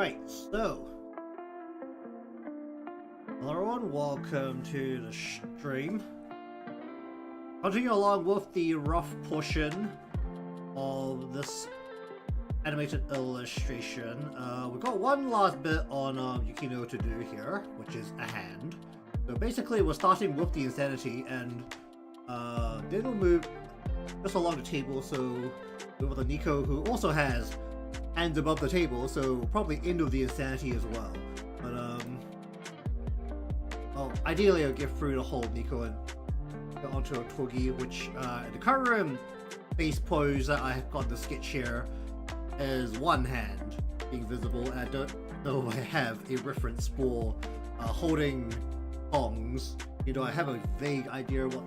Right, so hello everyone, welcome to the stream. Continuing along with the rough portion of this animated illustration, we've got one last bit on Yukino to do here, which is a hand. So basically we're starting with the insanity, and then we'll move just along the table, so with the Niko, who also has hands above the table, so probably into the insanity as well. But well, ideally I'll get through the whole Niko and go onto Otogi, which the current face pose that I have got in the sketch here is one hand being visible, and I don't know if I have a reference for holding tongs. You know, I have a vague idea what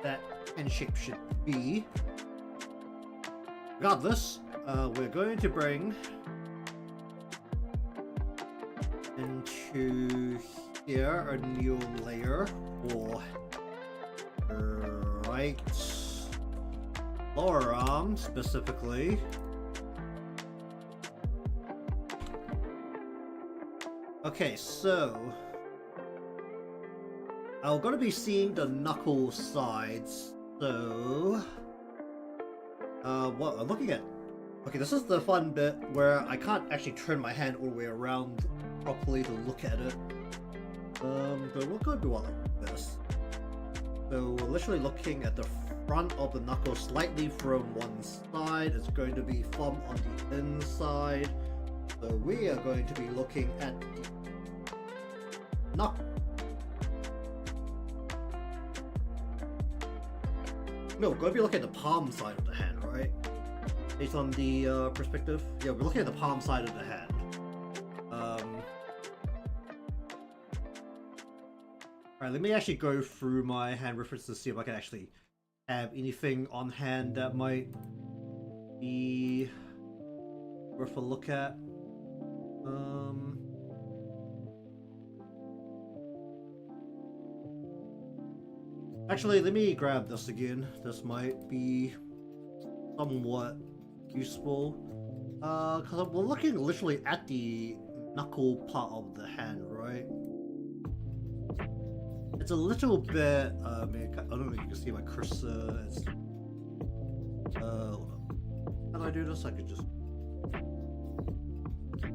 that hand shape should be. Regardless, we're going to bring into here a new layer for right lower arm specifically. Okay, so I'm going to be seeing the knuckle sides, so what I'm looking at. Okay, this is the fun bit where I can't actually turn my hand all the way around properly to look at it. But we're going to do it like this. So we're literally looking at the front of the knuckle slightly from one side. It's going to be thumb on the inside. So we are going to be looking at the knuckle. No, we're going to be looking at the palm side of the hand, right? Based on the perspective. Yeah, we're looking at the palm side of the hand. Alright, let me actually go through my hand references to see if I can actually have anything on hand that might be worth a look at. Actually, let me grab this again. This might be somewhat useful. Because we're looking literally at the knuckle part of the hand, right? It's a little bit, I don't know if you can see my cursor. It's, hold on. How do I do this? I could just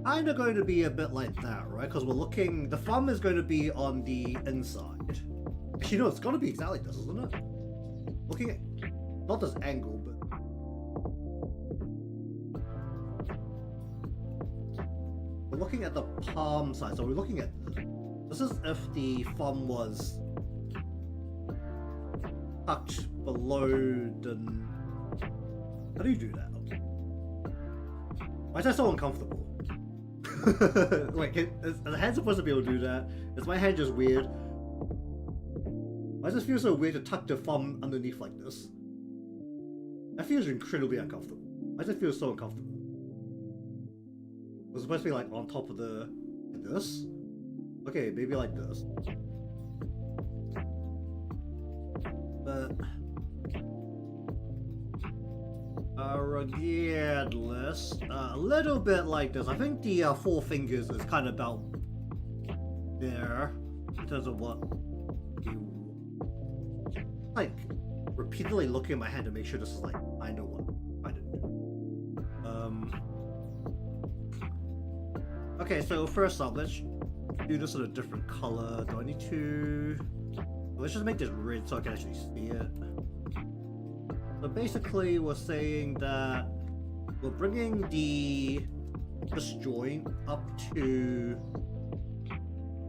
kind of going to be a bit like that, right? Because we're looking, the thumb is going to be on the inside. Actually, no, it's going to be exactly this, isn't it? Looking at, not this angle, but we're looking at the palm side, so we're looking at this is if the thumb was tucked below the... How do you do that? Okay. Why is that so uncomfortable? Wait, is the hand supposed to be able to do that? Is my hand just weird? Why does it feel so weird to tuck the thumb underneath like this? That feels incredibly uncomfortable. Why does it feel so uncomfortable? Was it supposed to be like on top of the... like this? Okay, maybe like this. But regardless, a little bit like this. I think the 4 fingers is kind of about there in terms of what you like. Repeatedly looking at my hand to make sure this is like I know what I'm trying to do. Okay, so first off, let's do this in a different color. Do I need to... Let's just make this red so I can actually see it. So basically we're saying that we're bringing this joint up to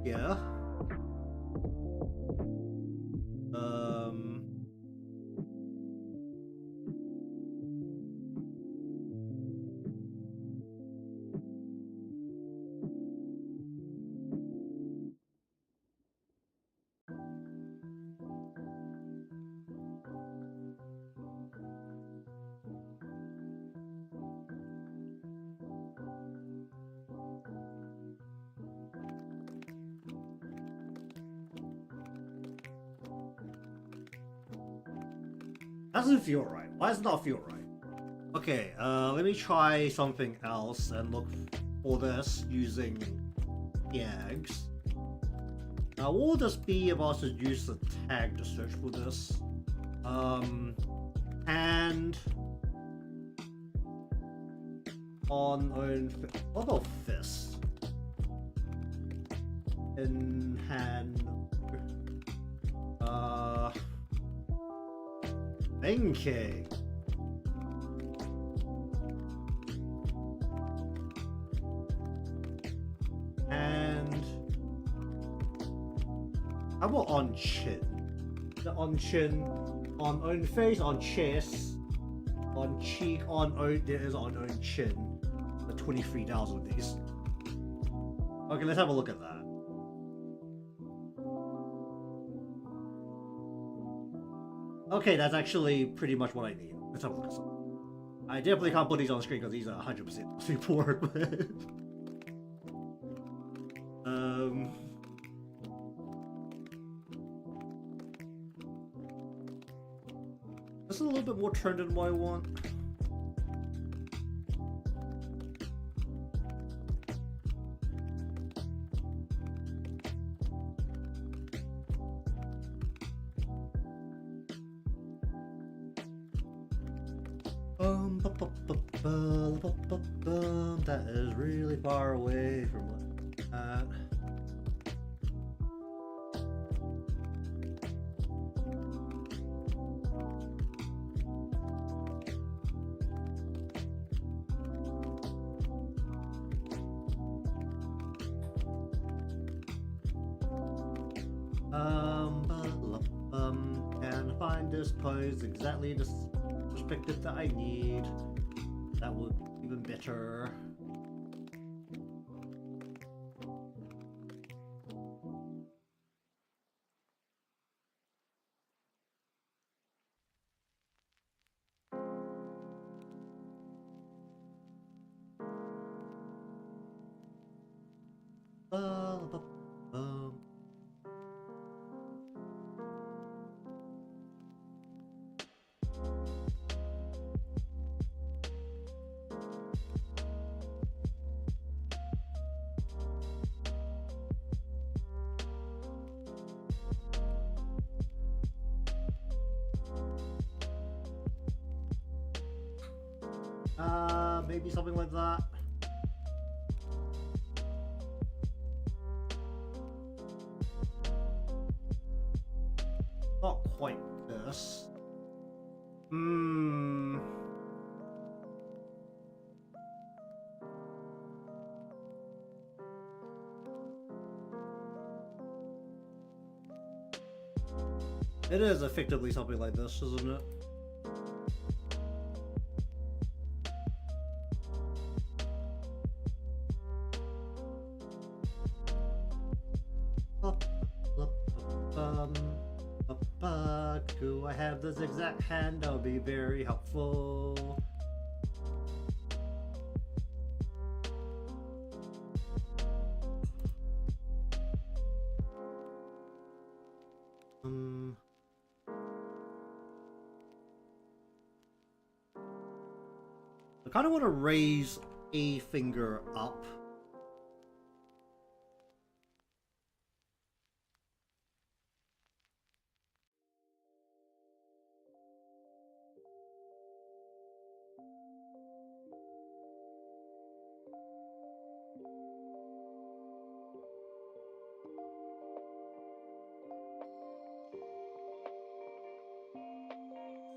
here. Doesn't feel right. Why does it not feel right? Okay, let me try something else and look for this using tags. Now, will this be able to use the tag to search for this? And on own. What about fist? In hand. Thinking. And how about on chin? On chin, on own face, on chest, on cheek, on own. There is on own chin. The 23,000 of these. Okay, let's have a look at that. Okay, that's actually pretty much what I need. Let's have a look at some. I definitely can't put these on the screen because these are 100% support. This is a little bit more turned than what I want. That is really far away from that. Can find this pose exactly the perspective that I need. That would be even better. Maybe something like that. Not quite this. It is effectively something like this, isn't it? Do I have this exact hand? That would be very helpful. I kind of want to raise a finger up.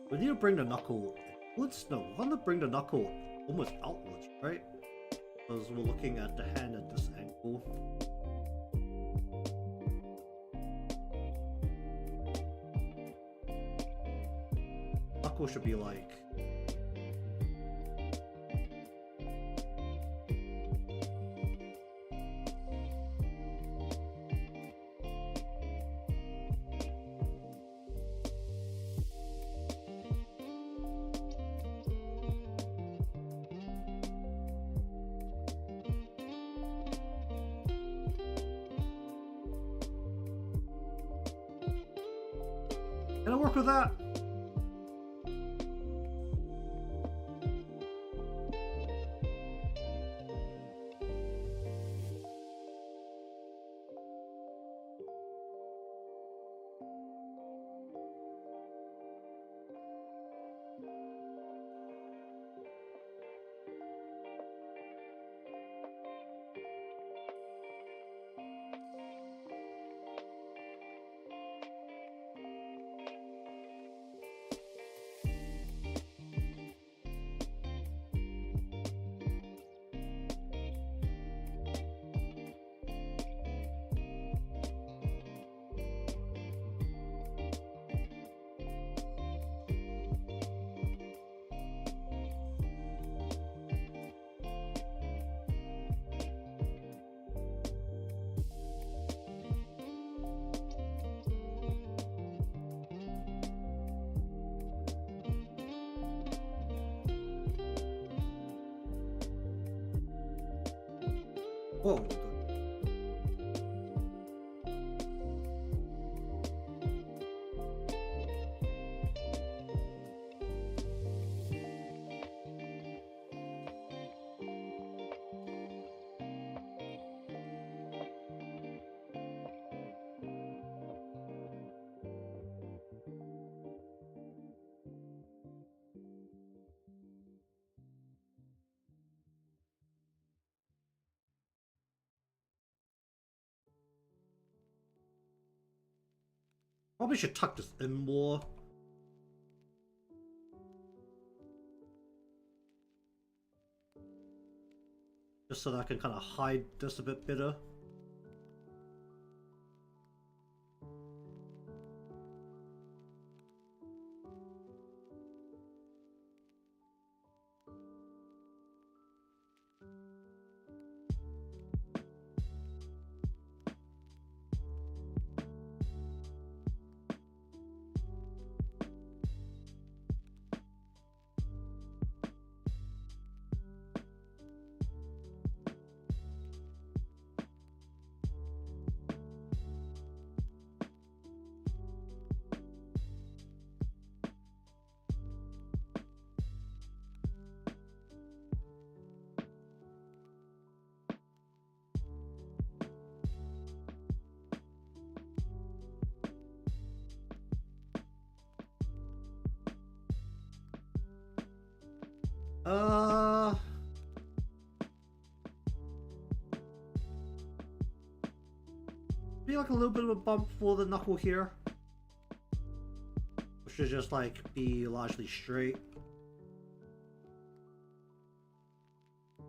We need to bring the knuckle inwards? No, we want to bring the knuckle almost outwards, right? Because we're looking at the hand at this angle. Knuckle should be like... Can I work with that? Whoa. Probably should tuck this in more. Just so that I can kind of hide this a bit better. Be like a little bit of a bump for the knuckle here. Or should just like be largely straight. I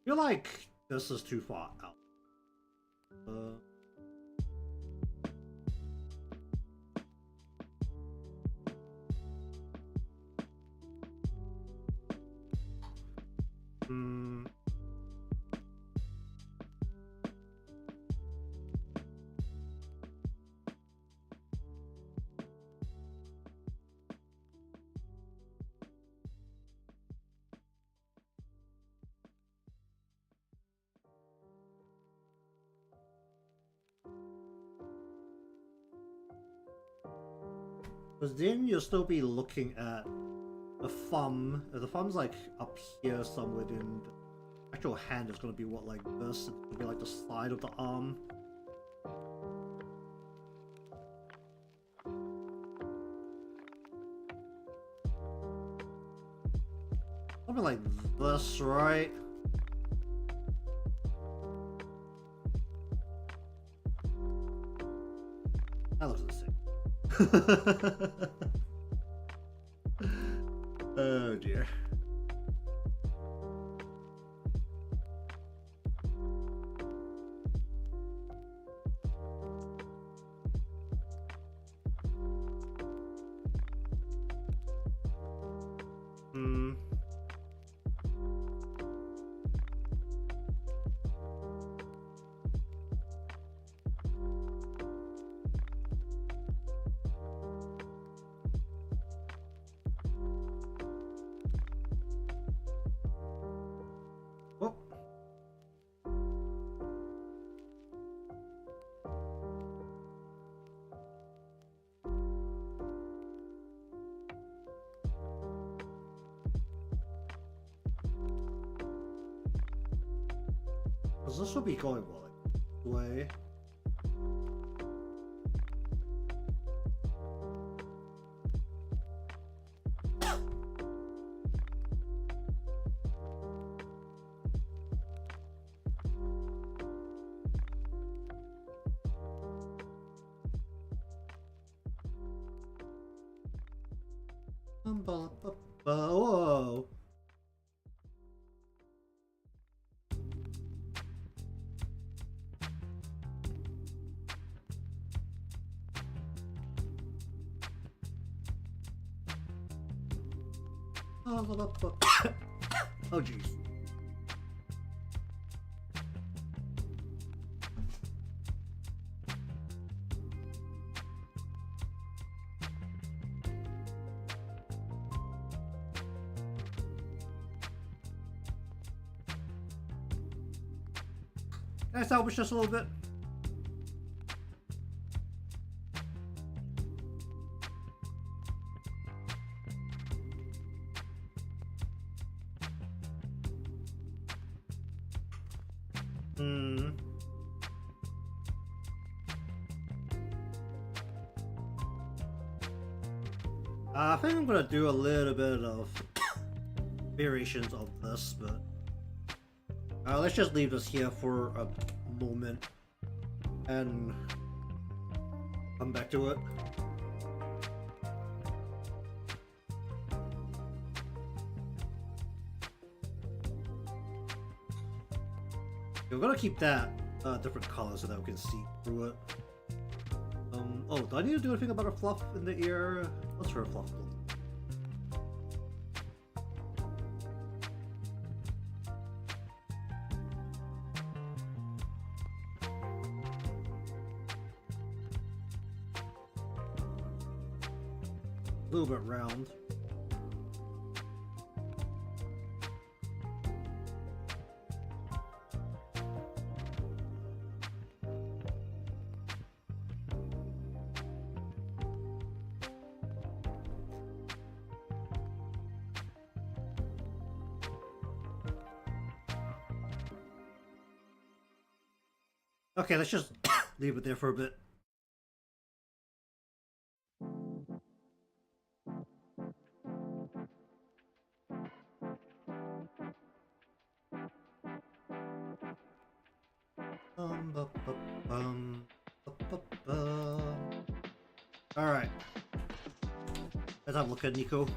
feel like this is too far out. Because then you'll still be looking at the thumb. If the thumb's like up here somewhere, then the actual hand is going to be what, like this? It's going to be like the side of the arm. Something like this, right? That looks the same. Oh dear. This will be going well, like, way. Whoa. Oh jeez. Can I salvage just a little bit? I think I'm gonna do a little bit of variations of this, but let's just leave this here for a moment and come back to it. We're gonna keep that different color so that we can see through it. Oh, do I need to do anything about a fluff in the ear? What's her fluff look? A little bit round. Okay, let's just leave it there for a bit. Alright. Let's have a look at Niko.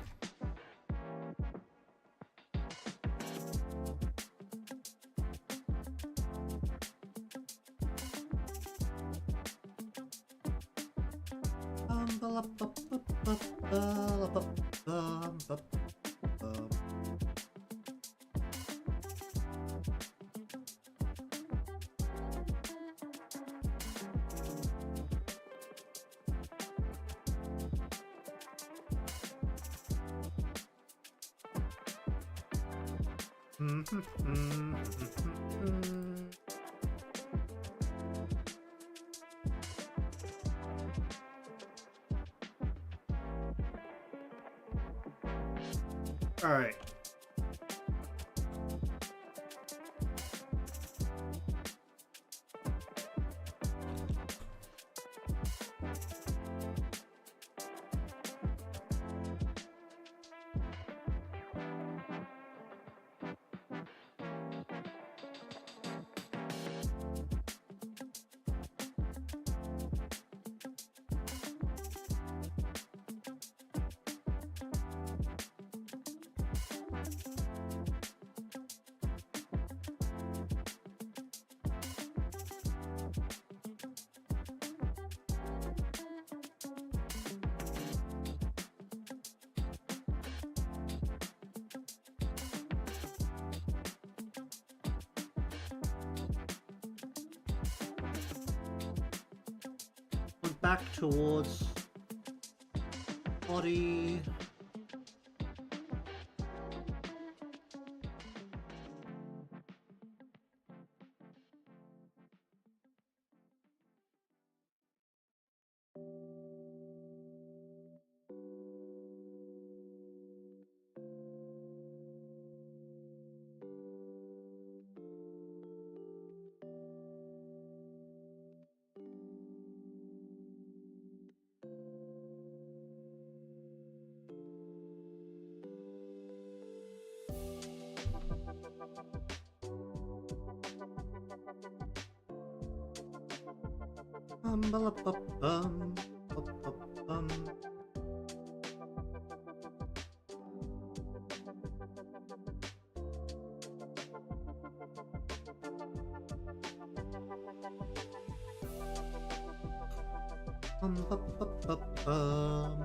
All right. Back towards body. Ba-la-ba-bum, ba-ba-bum. Ba-ba-ba-bum.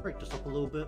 Break this up a little bit.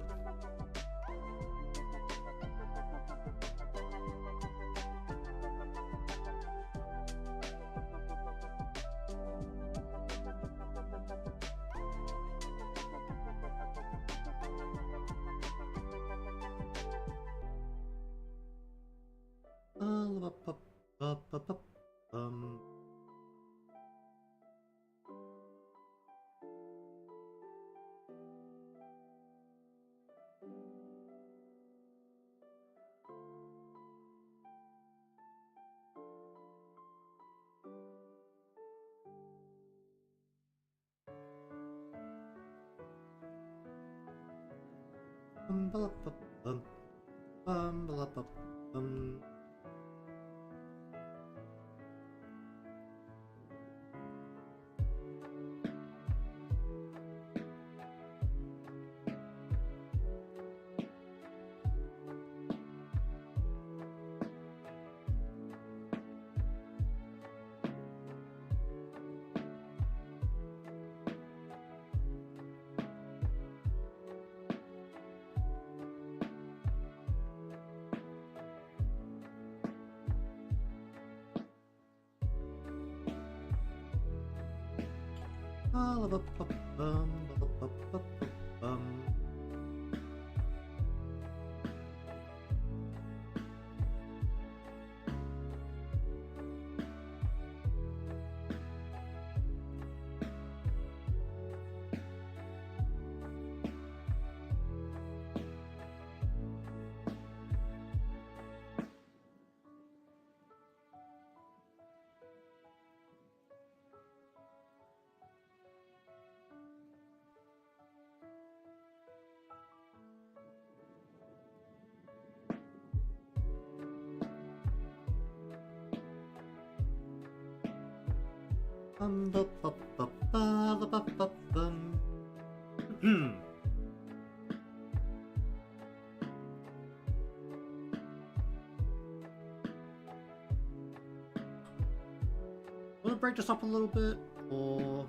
Want to break this up a little bit, or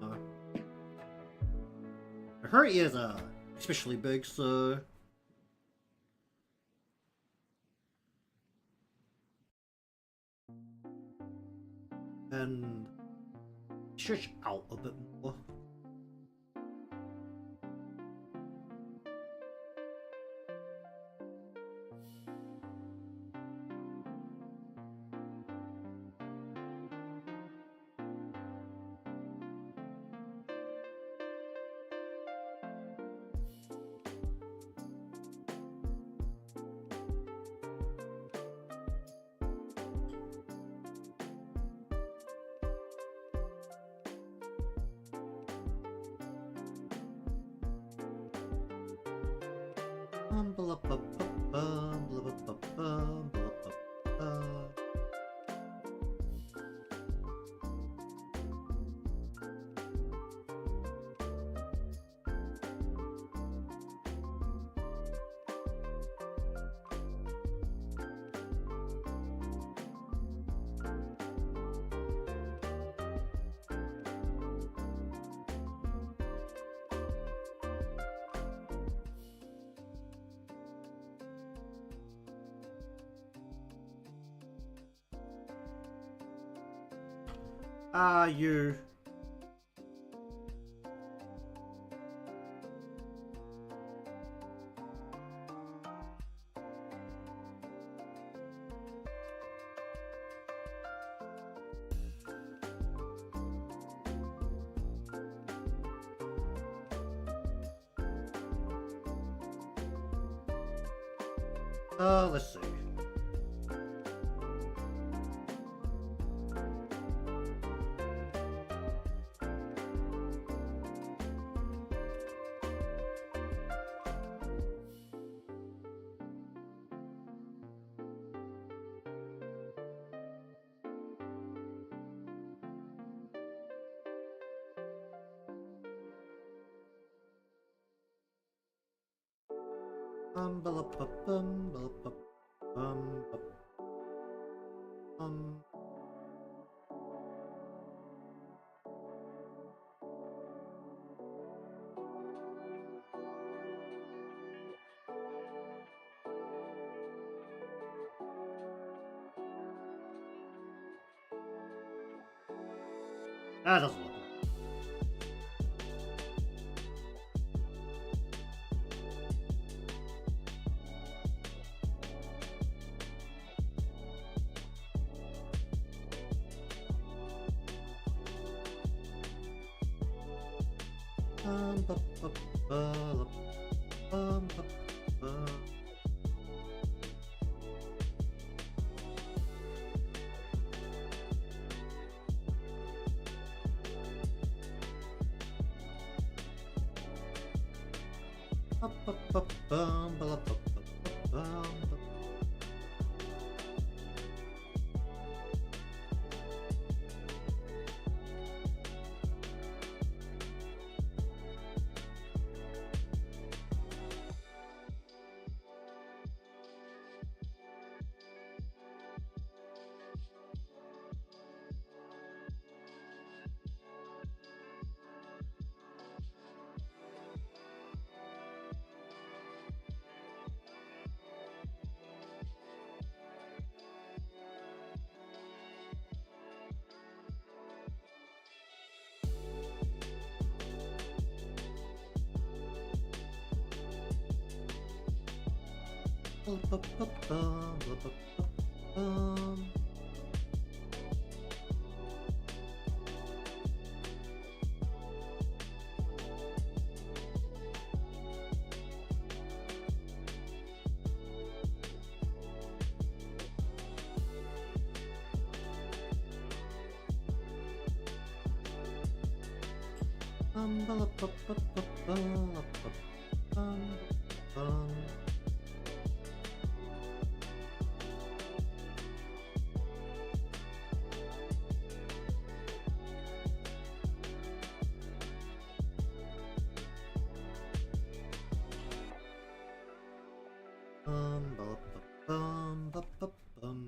no? Her ears are especially big, so and stretch out a bit more. You. Let's see. Ba ba bum ba ba bum. That doesn't look right. Ba ba ba bum ba ba. Ba ba ba bum ba ba ba bum. Ba ba ba bum ba ba ba bum. Ba ba ba ba ba ba ba bum bum. Ba ba bum ba ba bum.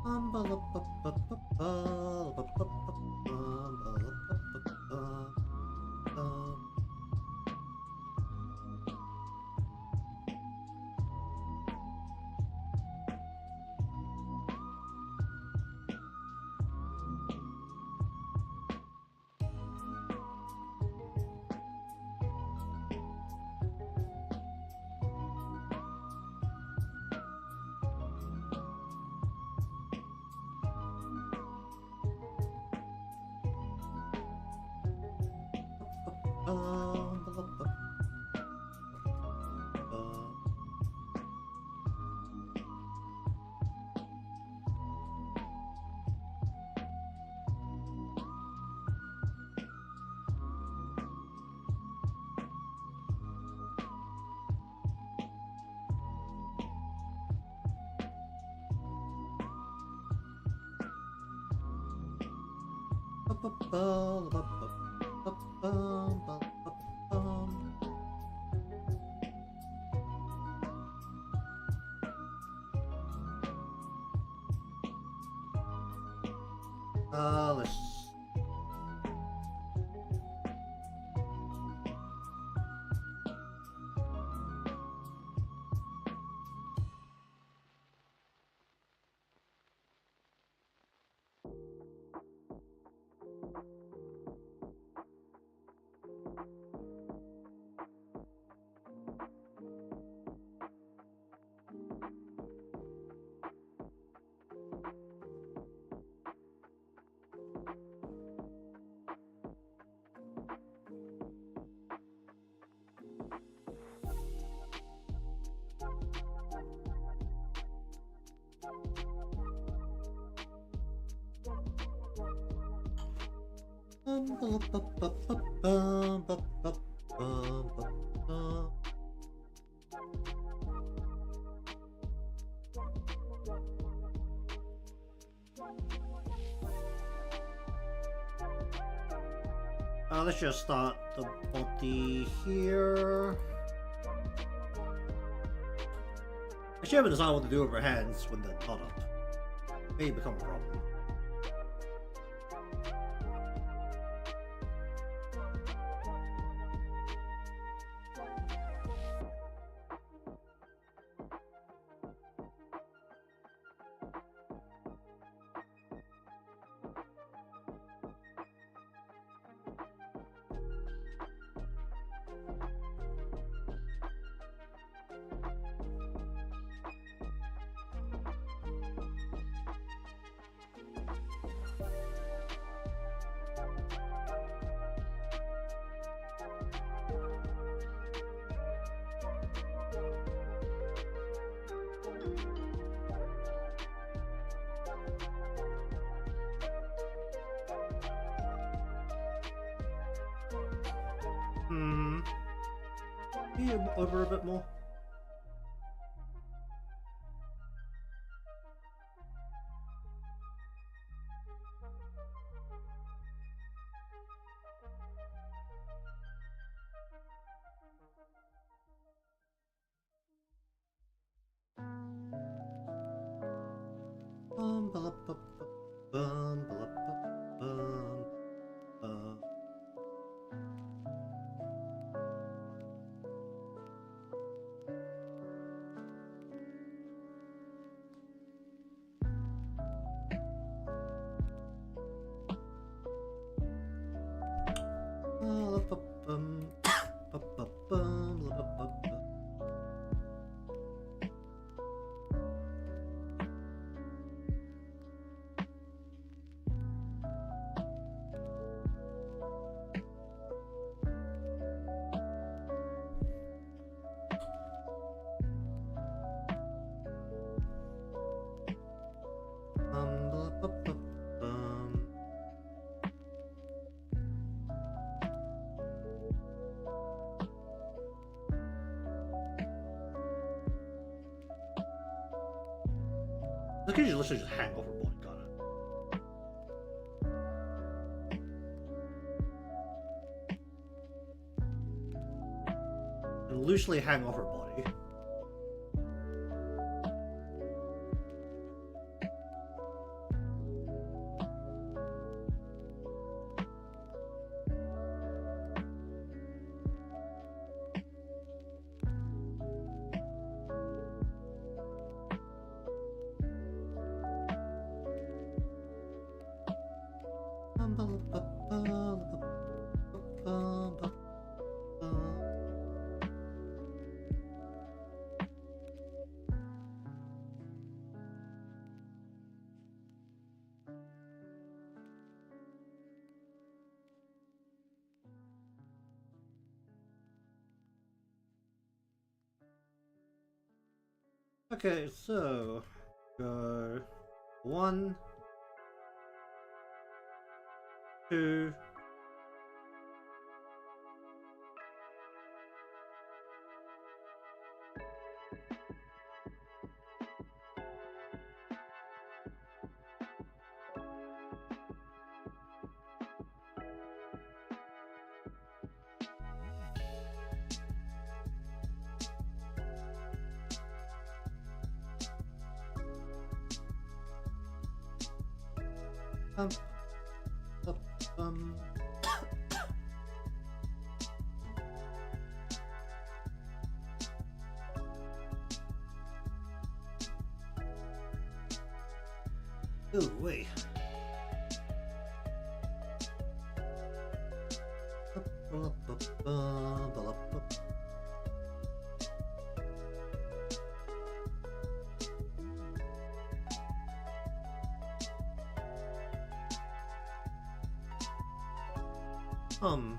Ba ba ba ba ba ba ba ba ba bum ba ba ba ba bum. Ba ba ba ba. Ba ba ba ba ba ba bum ba ba bum. Let's. Let's just start the body here. I should have decided what to do with her hands when they're not up. May become a problem. Over a bit more. Look at you literally just hang overboard, got it. And loosely hang off her body. Okay, so go 1, 2, um, um, ooh, wait. Um.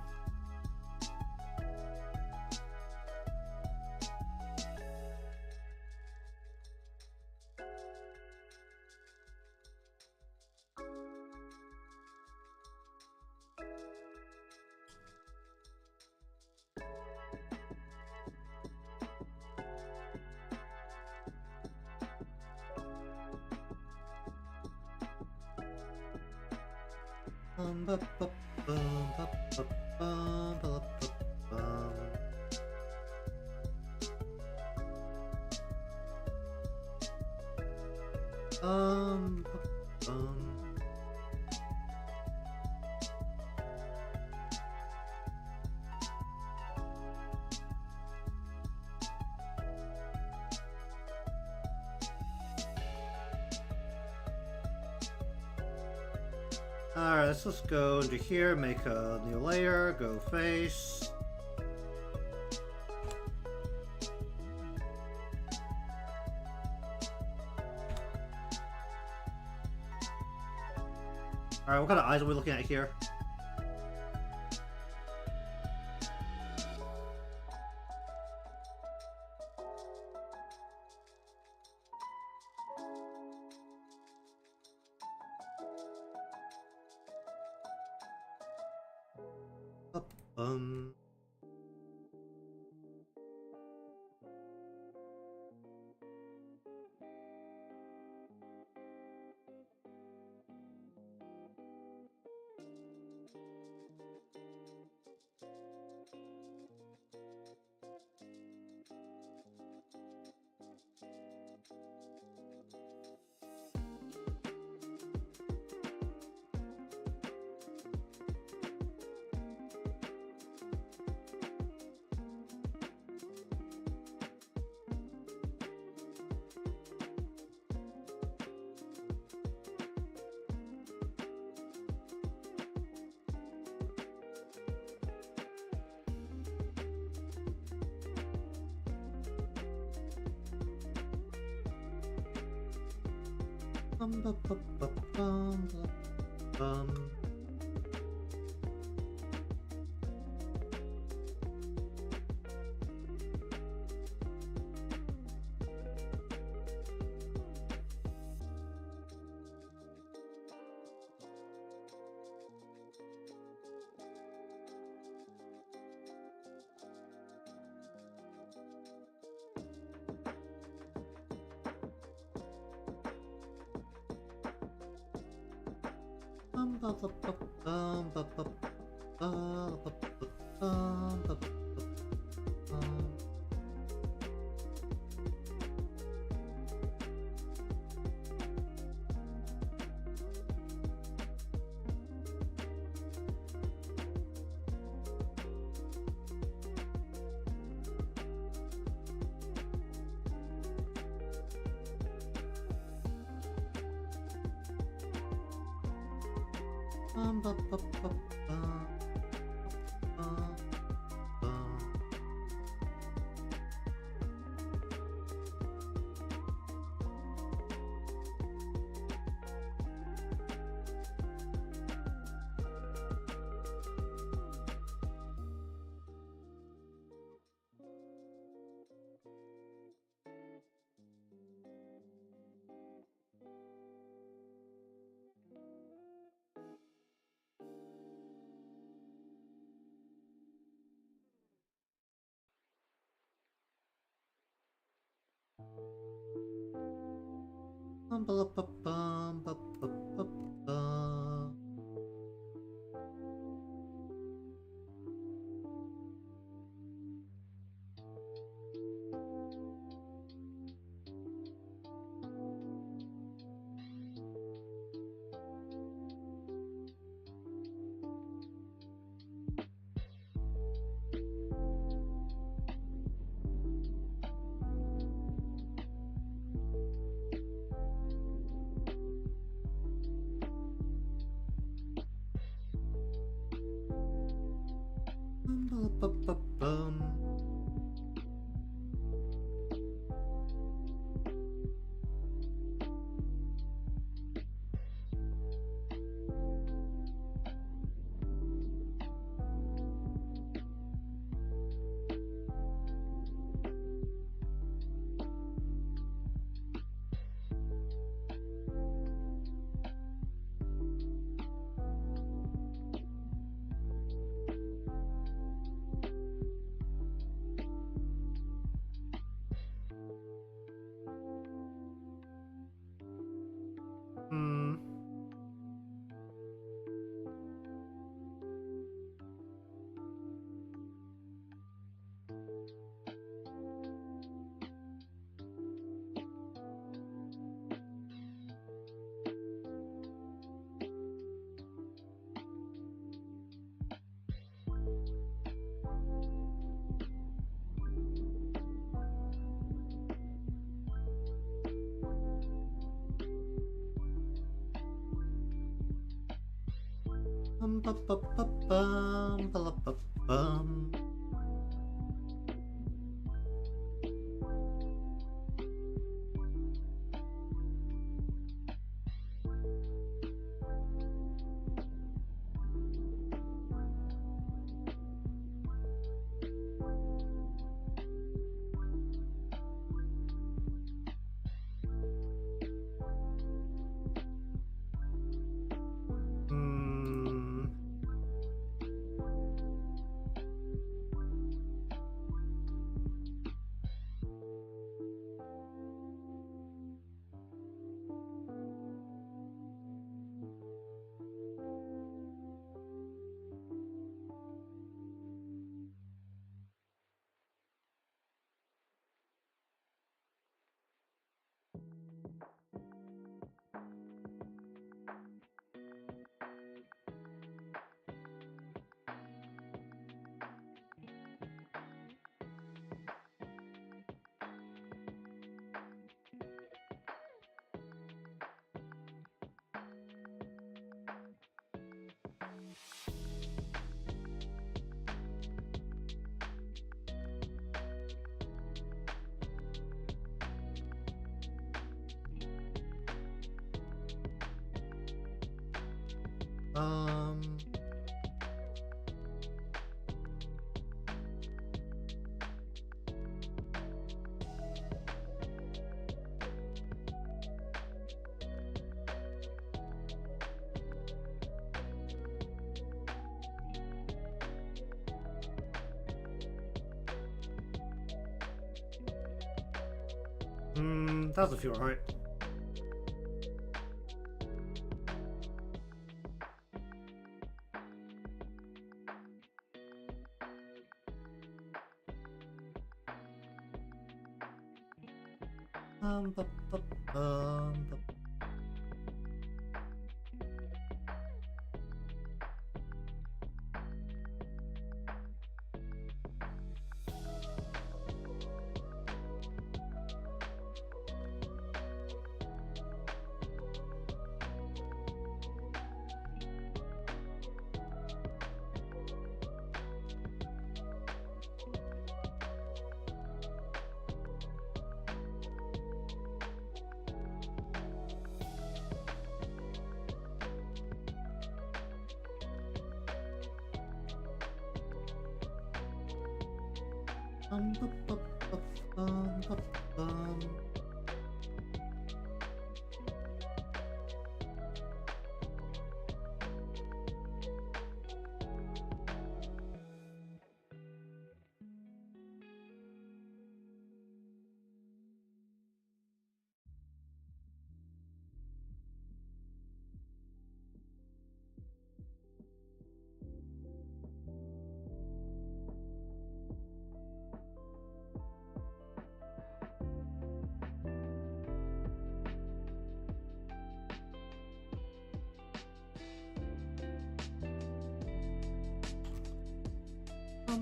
Alright, let's just go into here, make a new layer, go face. Alright, what kind of eyes are we looking at here? Bum. Um, that doesn't feel right. Bu- bu- bu- bu- bu- bu- bum.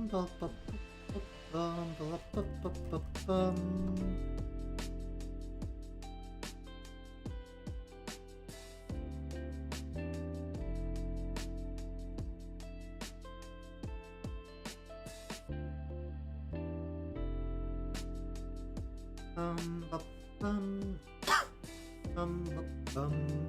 Bu- bu- bum. Bu- bum. Bu- bum.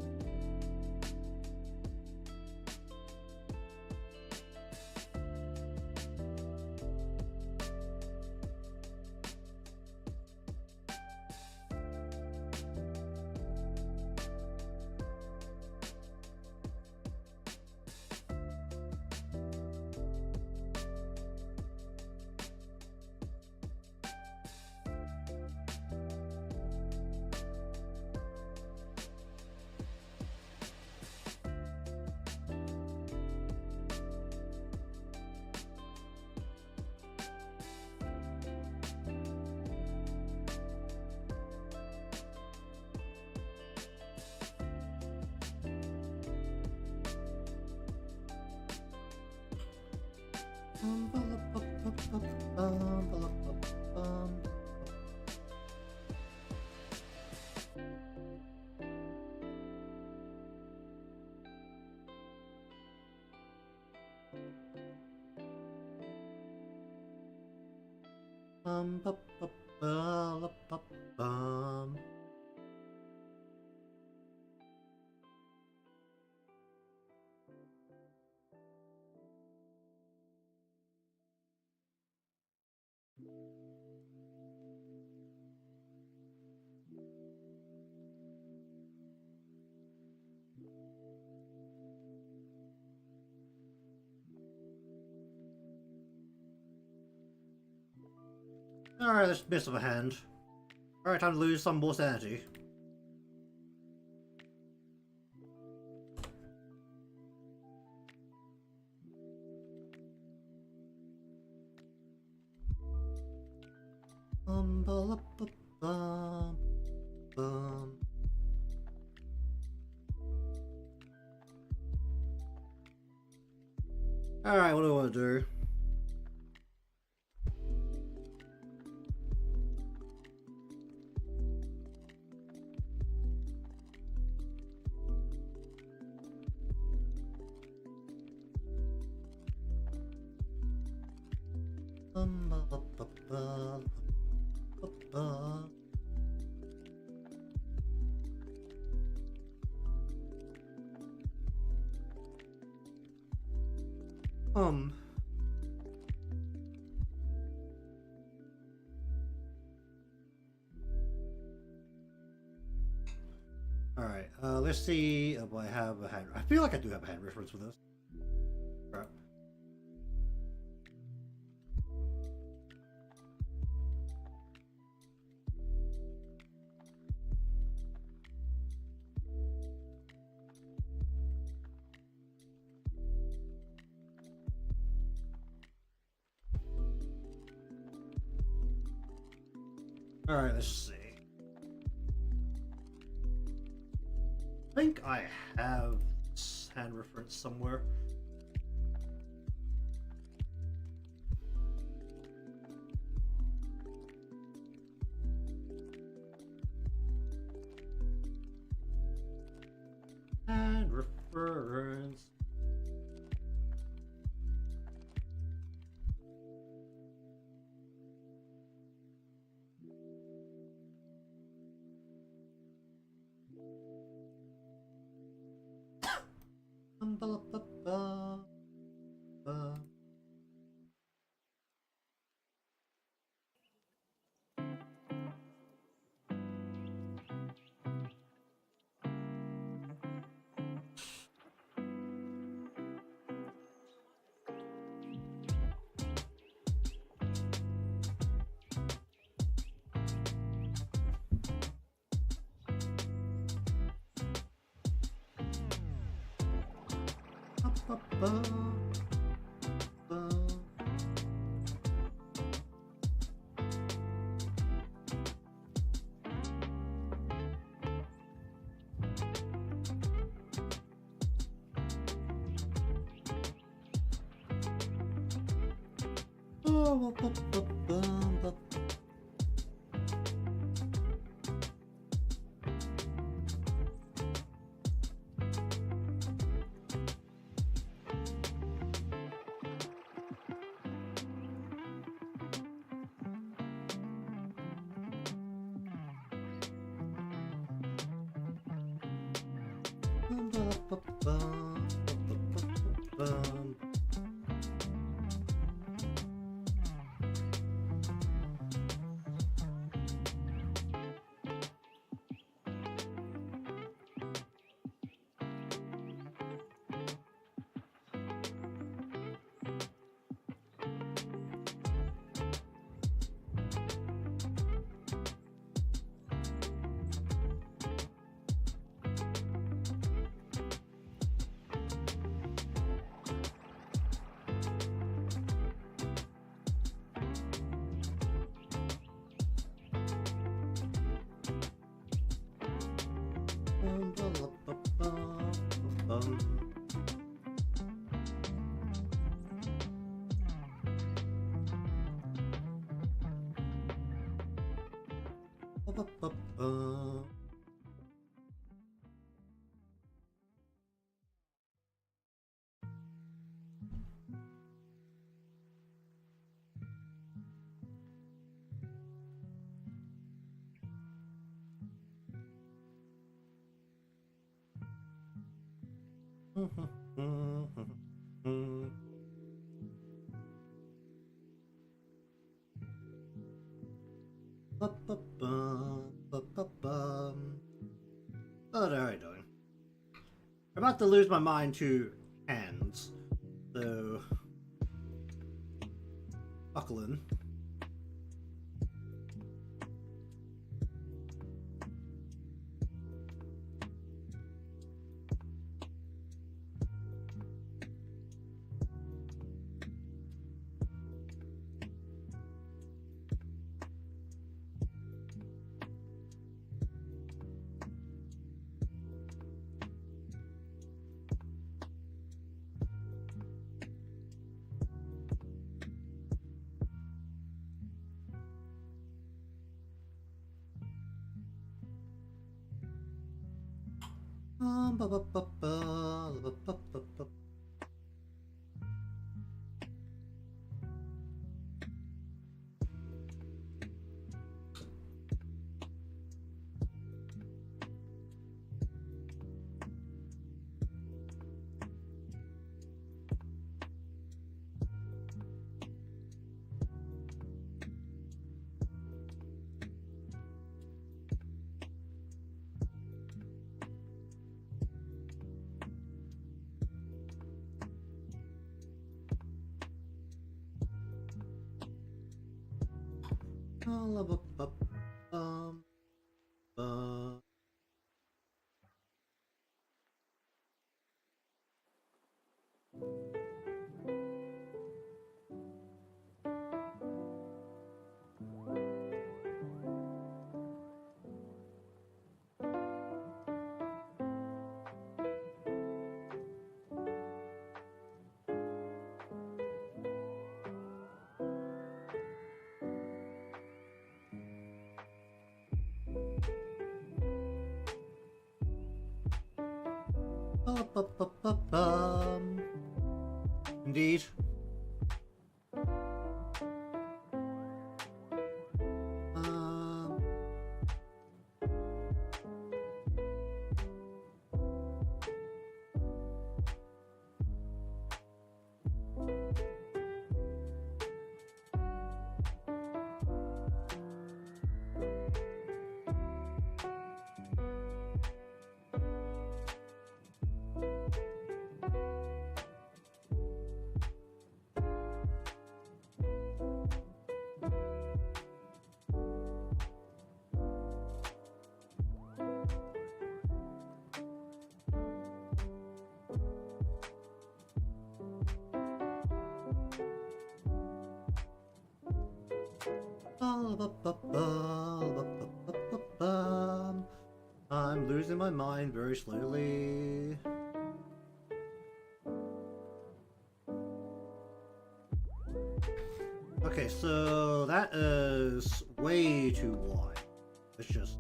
Ba, ba, ba, ba, bum. Alright, that's a bit of a hand. Alright, time to lose some more sanity. Ba, ba, bum, bum. Alright, what do I want to do? Ba, ba, ba, ba, ba. Alright, let's see if I have a hand. I feel like I do have a hand reference with this. Crap. Alright, let's see. I think I have this hand reference somewhere. Hand reference. Ba, ba, ba, ba. Ba, ba, ba. Oh, ba, ba, ba, ba, ba. What are you doing? I'm about to lose my mind to hands, so buckle in. Ba, ba, ba, ba, ba, ba, ba, ba. Indeed. I'm losing my mind very slowly. Okay, so that is way too wide. It's just...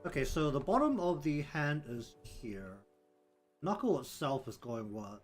Okay, so the bottom of the hand is here. Knuckle itself is going what?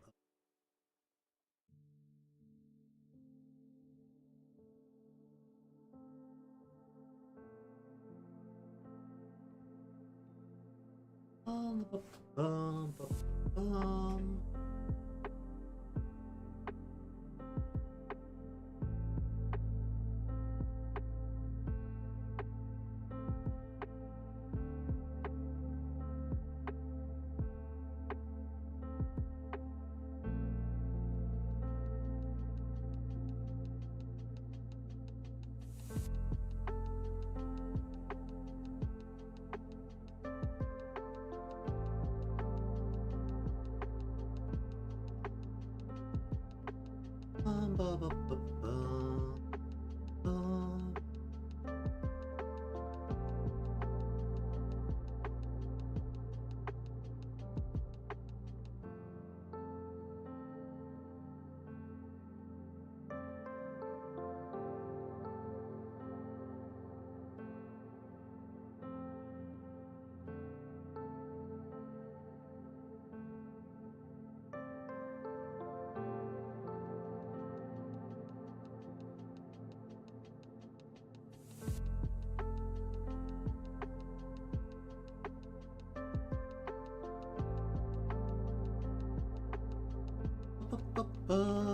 Ooh.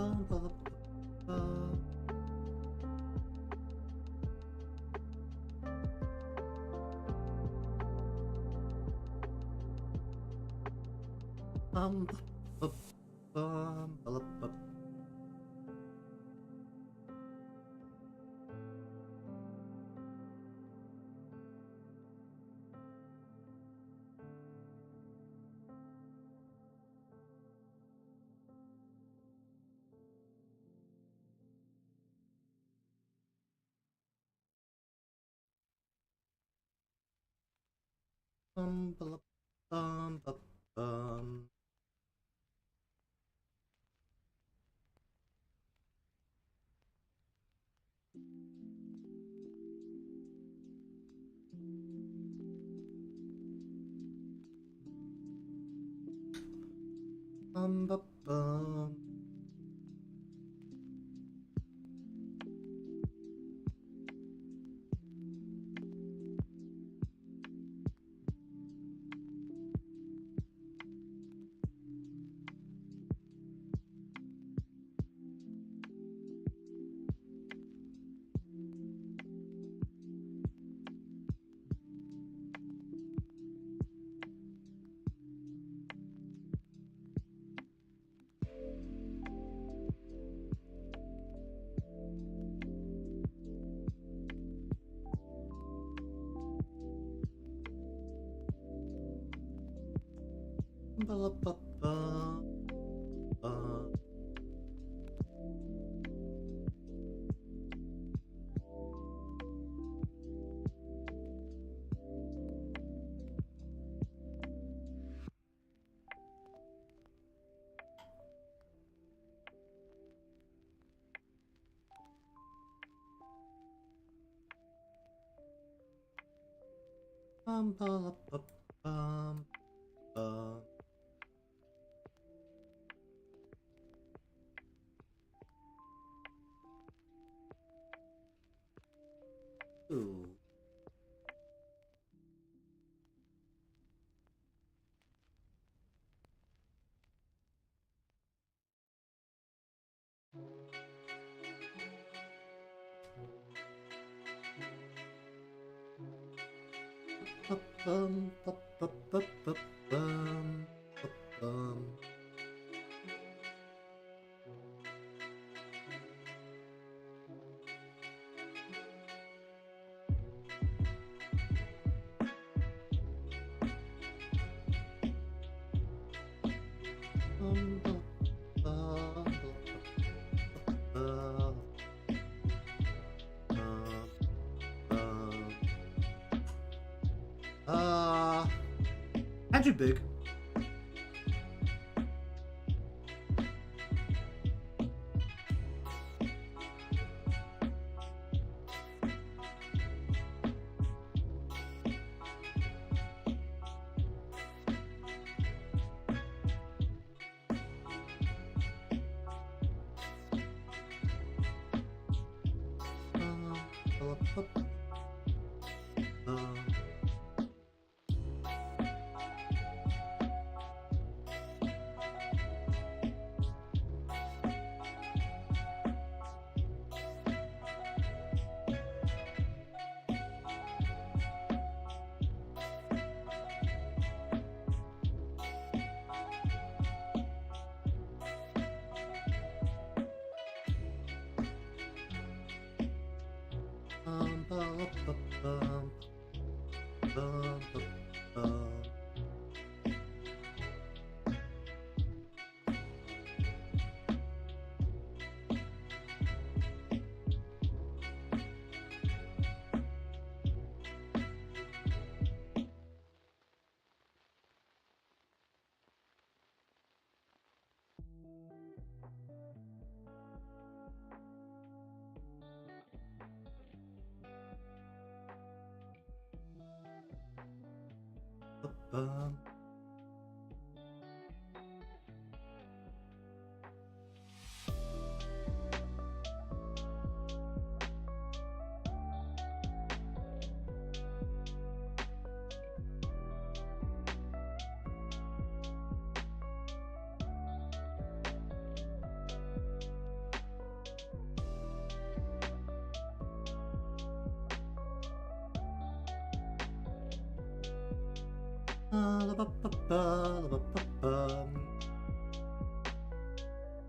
Too big.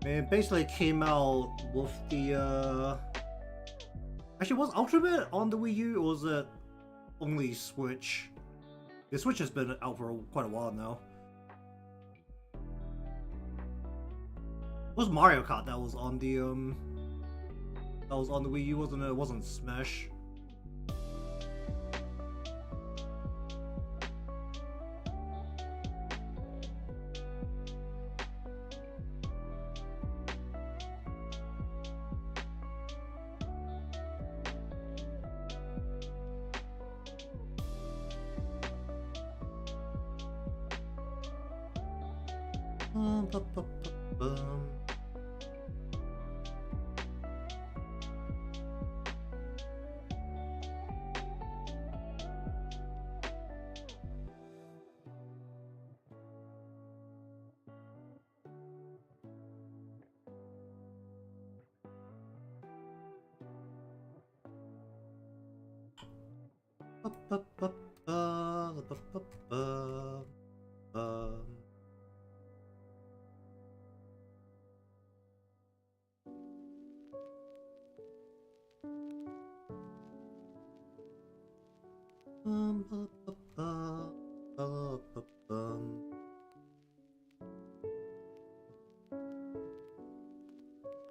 It basically came out with the actually, was Ultimate on the Wii U or was it only Switch? The Switch has been out for quite a while now. It was Mario Kart that was on the Wii U, wasn't it? It wasn't Smash.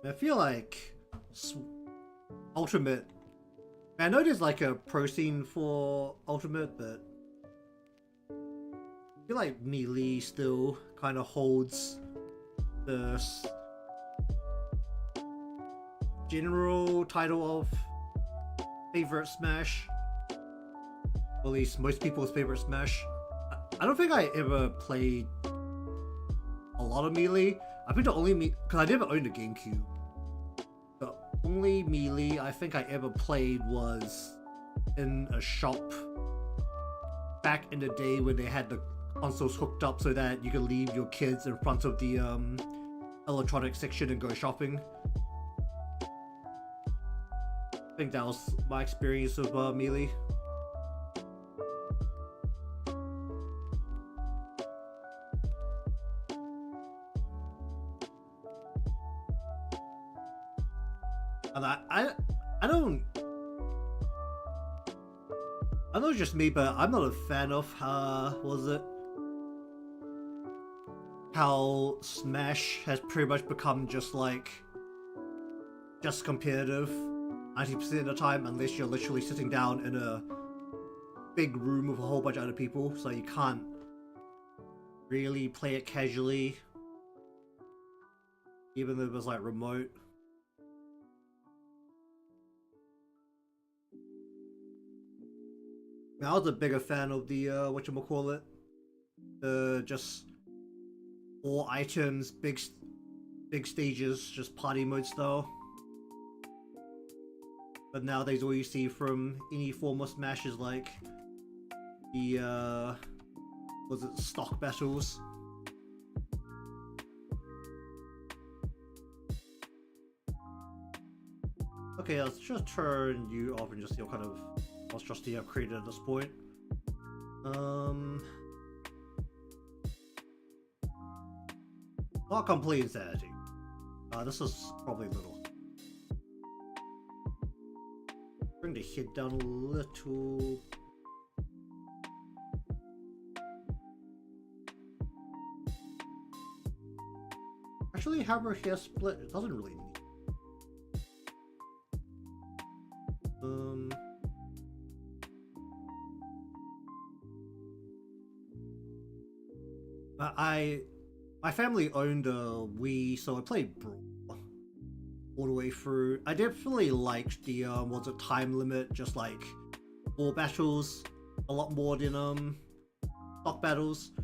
I feel like Ultimate. I know there's like a pro scene for Ultimate, but I feel like Melee still kind of holds the general title of favorite Smash. Or at least most people's favorite Smash. I don't think I ever played a lot of Melee. I think the only because I never owned a GameCube. The only Melee I think I ever played was in a shop back in the day when they had the consoles hooked up so that you could leave your kids in front of the electronics section and go shopping. I think that was my experience with Melee. And I know it's just me, but I'm not a fan of how Smash has pretty much become just competitive 90% of the time, unless you're literally sitting down in a big room with a whole bunch of other people, so you can't really play it casually, even if it was like remote. I was a bigger fan of the whatchamacallit, the just all items, big stages, just party mode style. But nowadays all you see from any form of Smash is like the was it stock battles. Okay, let's just turn you off and just see what kind of monstrosity you have created at this point. Not complete insanity. This is probably little. Bring the hit down a little. Actually, hammer hair split. It doesn't really need. My family owned a Wii, so I played Brawl all the way through. I definitely liked the what's it, time limit, just like ball battles a lot more than stock battles. I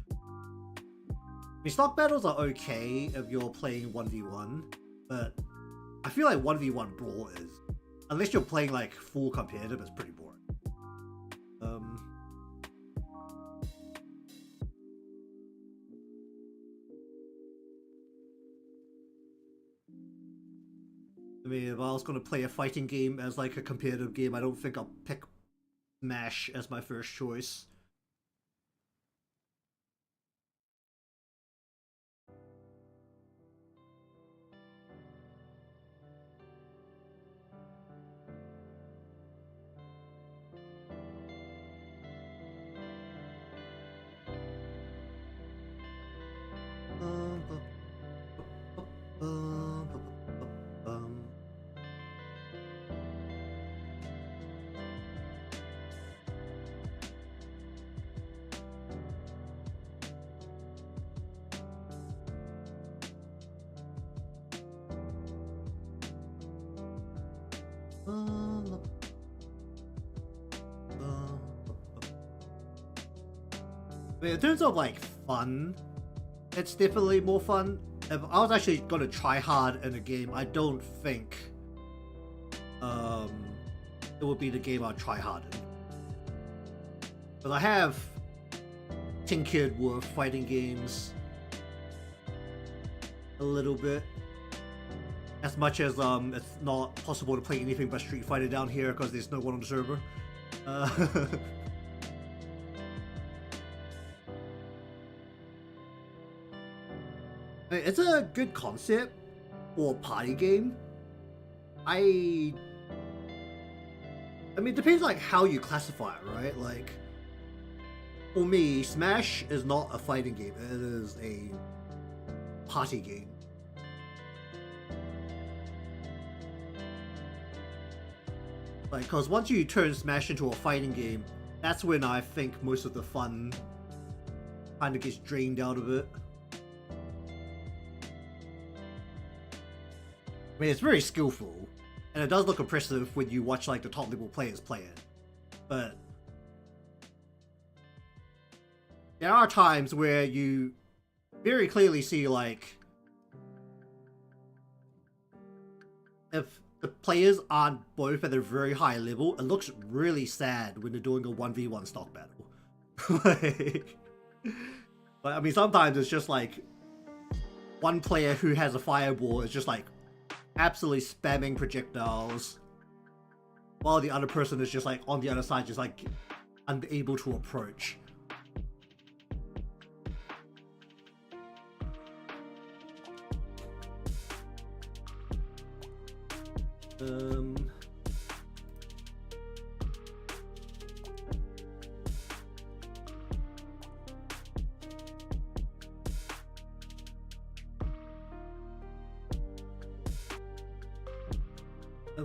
mean, stock battles are okay if you're playing 1v1, but I feel like 1v1 Brawl is, unless you're playing like full competitive, it's pretty boring. I mean, if I was going to play a fighting game as like a competitive game, I don't think I'll pick Smash as my first choice. Um, I mean, in terms of like fun, it's definitely more fun. If I was actually gonna try hard in a game, I don't think it would be the game I'd try hard in. But I have tinkered with fighting games a little bit. As much as it's not possible to play anything but Street Fighter down here because there's no one on the server. It's a good concept for a party game. I mean, it depends like how you classify it, right? Like, for me, Smash is not a fighting game. It is a party game. Like, because once you turn Smash into a fighting game, that's when I think most of the fun kind of gets drained out of it. I mean, it's very skillful, and it does look impressive when you watch like the top level players play it. But there are times where you very clearly see like if the players aren't both at a very high level, it looks really sad when they're doing a 1v1 stock battle. But I mean, sometimes it's just like one player who has a fireball is just like absolutely spamming projectiles, while the other person is just like on the other side, just like unable to approach.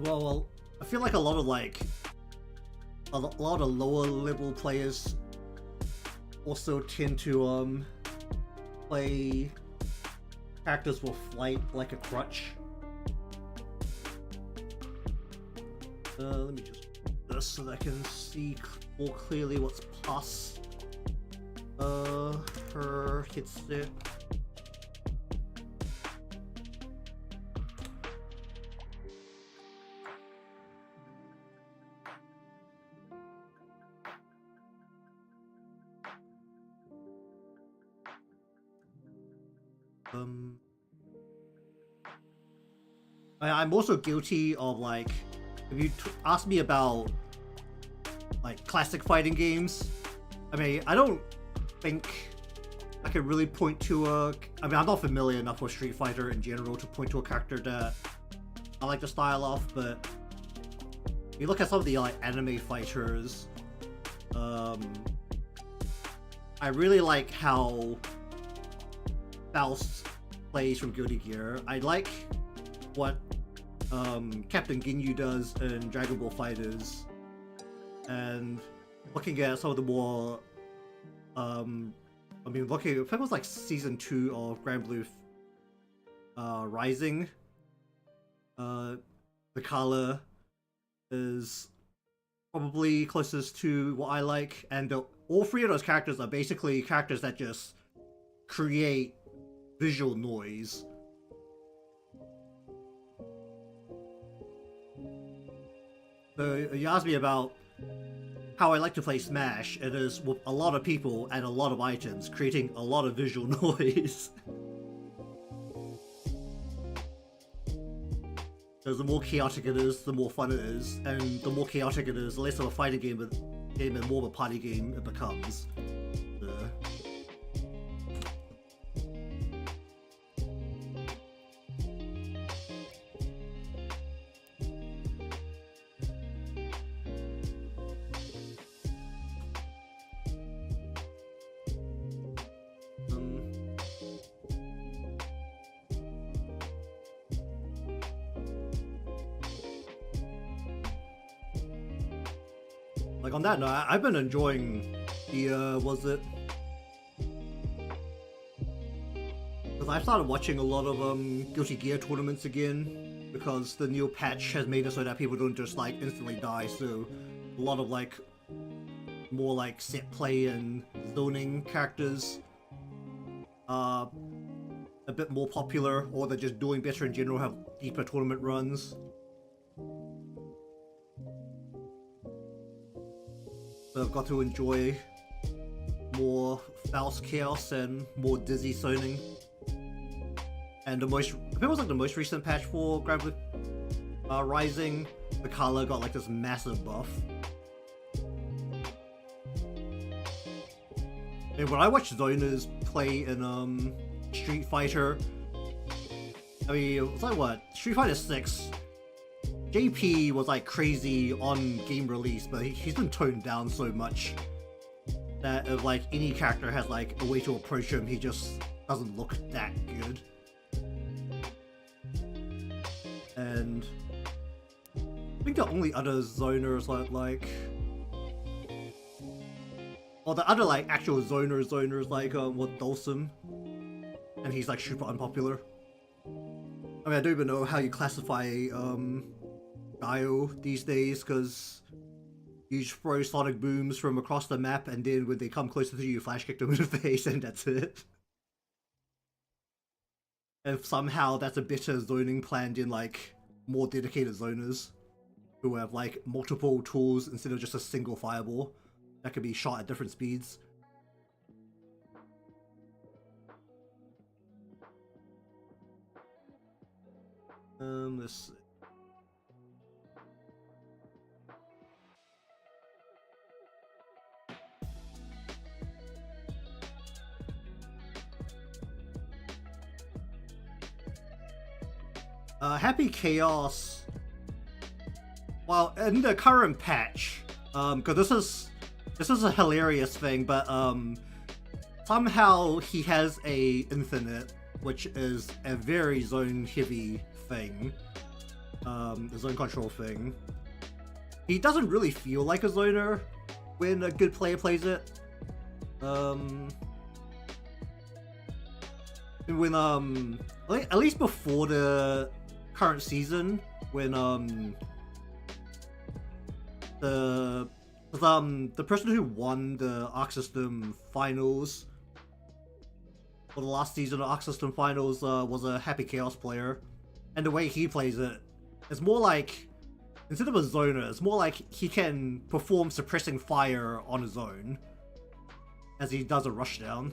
Well, I feel like a lot of lower level players also tend to play characters with flight like a crutch. Let me just do this so that I can see more clearly what's past her hit. I'm also guilty of like, if you ask me about like classic fighting games, I mean, I don't think I can really point to I mean, I'm not familiar enough with Street Fighter in general to point to a character that I like the style of, but if you look at some of the like anime fighters, I really like how Faust plays from Guilty Gear. I like what Captain Ginyu does in Dragon Ball FighterZ, and looking at some of the more I mean, I think it was like season 2 of Grand Blue Rising, the color is probably closest to what I like, and all three of those characters are basically characters that just create visual noise. So you asked me about how I like to play Smash. It is with a lot of people and a lot of items, creating a lot of visual noise. Because the more chaotic it is, the more fun it is, and the more chaotic it is, the less of a fighting game and more of a party game it becomes. Like on that note, I've been enjoying the was it? Because I started watching a lot of Guilty Gear tournaments again because the new patch has made it so that people don't just like instantly die. So a lot of like more like set play and zoning characters are a bit more popular, or they're just doing better in general, have deeper tournament runs. So I've got to enjoy more Faust Chaos and more Dizzy zoning. And the most, I think it was like the most recent patch for Gravely Rising, the color got like this massive buff. And when I watch zoners play in Street Fighter, I mean, it's like what? Street Fighter 6, JP was like crazy on game release, but he's been toned down so much that if like any character has like a way to approach him, he just doesn't look that good. And I think the only other zoners like or the other like actual zoners like what, Dulcim, and he's like super unpopular. I mean, I don't even know how you classify Dio these days, because you throw sonic booms from across the map, and then when they come closer to you, flash kick them in the face, and that's it. And somehow that's a better zoning plan than like more dedicated zoners who have like multiple tools instead of just a single fireball that can be shot at different speeds. Let's see. Happy Chaos. Well, in the current patch, because this is a hilarious thing, but somehow he has a infinite, which is a very zone heavy thing, the zone control thing. He doesn't really feel like a zoner when a good player plays it. When at least before the current season, when the person who won the Arc System finals for the last season of Arc System finals was a Happy Chaos player, and the way he plays it, it's more like, instead of a zoner, it's more like he can perform suppressing fire on his own as he does a rushdown.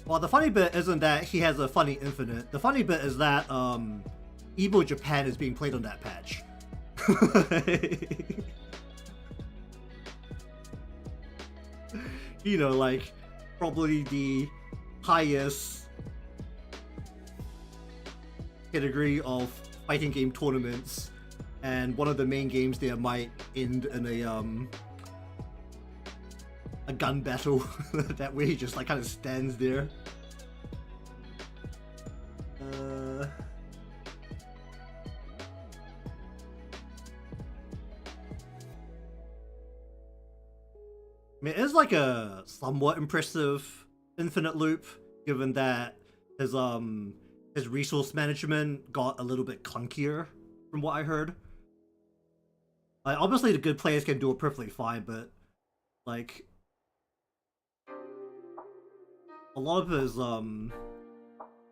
Well, the funny bit isn't that he has a funny infinite. The funny bit is that Evo Japan is being played on that patch. You know, like, probably the highest category of fighting game tournaments, and one of the main games there might end in a gun battle that way he just like kind of stands there. I mean, it's like a somewhat impressive infinite loop, given that his resource management got a little bit clunkier from what I heard. Like, obviously the good players can do it perfectly fine, but like a lot of his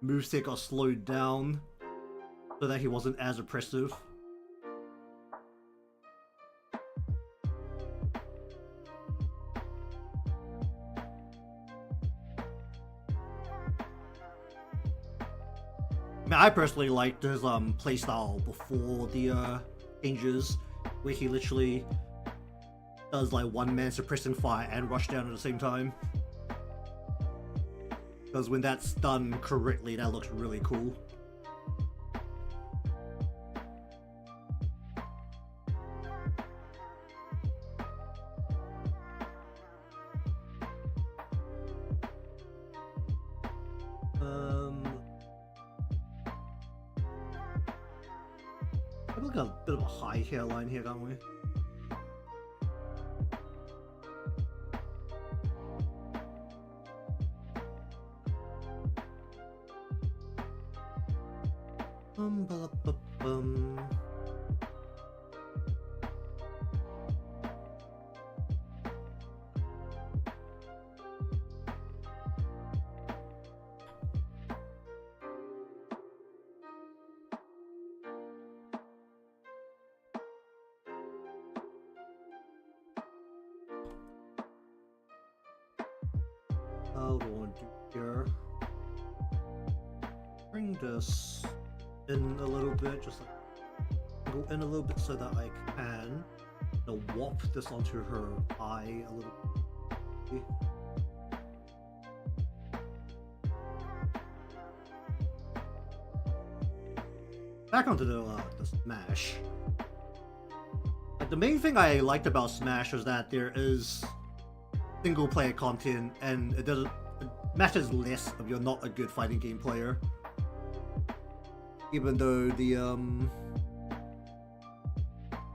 moveset got slowed down so that he wasn't as oppressive. I mean, I personally liked his playstyle before the changes, where he literally does like one-man suppressing fire and rush down at the same time. Because when that's done correctly, that looks really cool. like a bit of a high hairline here, don't we? Ba-da-ba-bum. What do I want to do here? Bring this in a little bit, just like go in a little bit so that I can warp this onto her eye a little bit. Back onto the Smash. Like, the main thing I liked about Smash was that there is single player content, and it matters less if you're not a good fighting game player. Even though the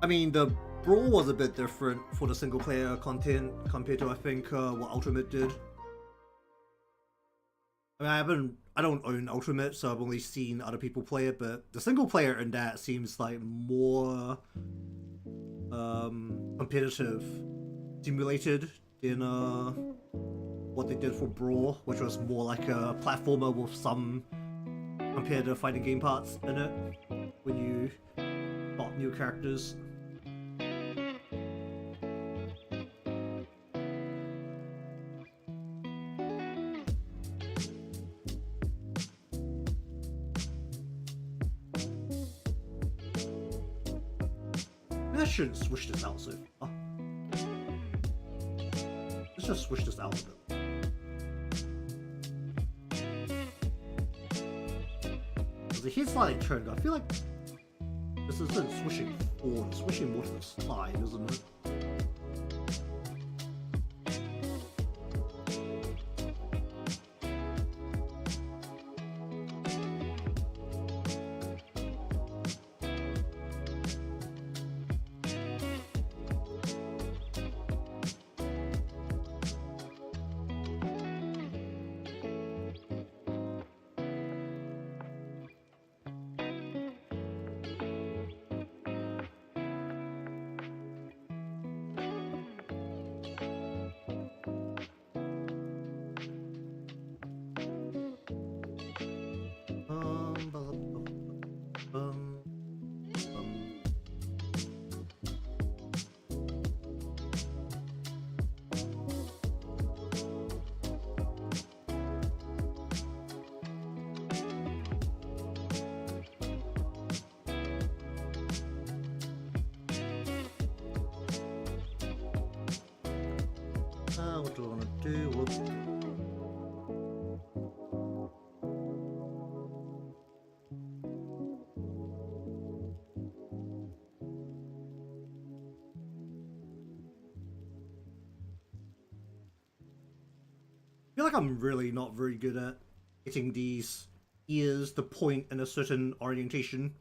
I mean, the Brawl was a bit different for the single player content compared to, I think, what Ultimate did. I mean, I don't own Ultimate, so I've only seen other people play it, but the single player in that seems like more competitive, simulated than what they did for Brawl, which was more like a platformer with some competitive fighting game parts in it when you got new characters. I shouldn't switch this out so far. Let's just switch this out a bit. The heat's slightly turned. I feel like this isn't swishing forward, it's swishing more to the side, isn't it? What do I want to do? I feel like I'm really not very good at hitting these ears to point in a certain orientation.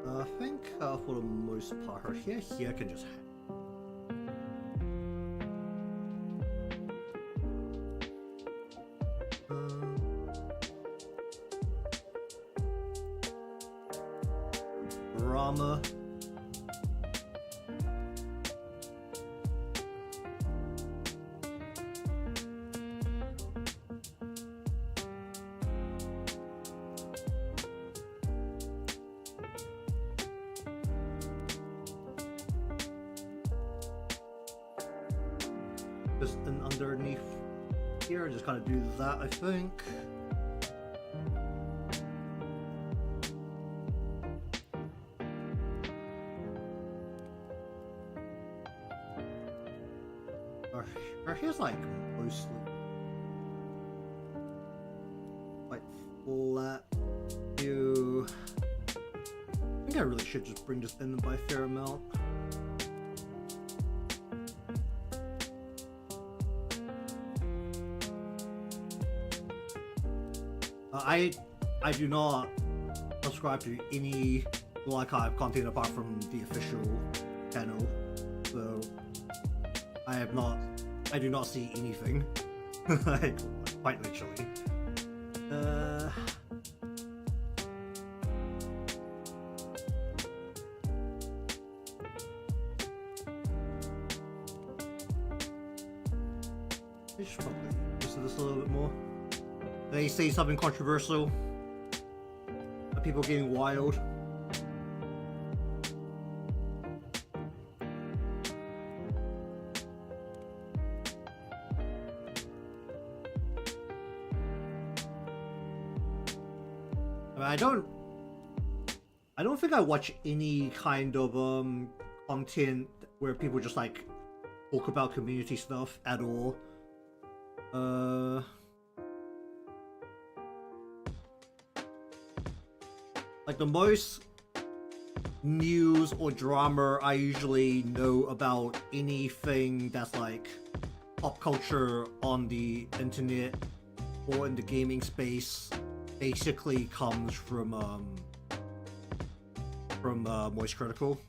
I think for the most part, her hair here can just Rama. Just underneath here, just kind of do that, I think. Her hair's like mostly quite flat. I think I really should just bring this in by a fair amount. I do not subscribe to any archive content apart from the official channel, so I do not see anything. Like, quite literally. I should probably listen to this a little bit more. They say something controversial. People getting wild. I don't think I watch any kind of content where people just like talk about community stuff at all. Like the most news or drama I usually know about anything that's like pop culture on the internet or in the gaming space basically comes from Moist Critical.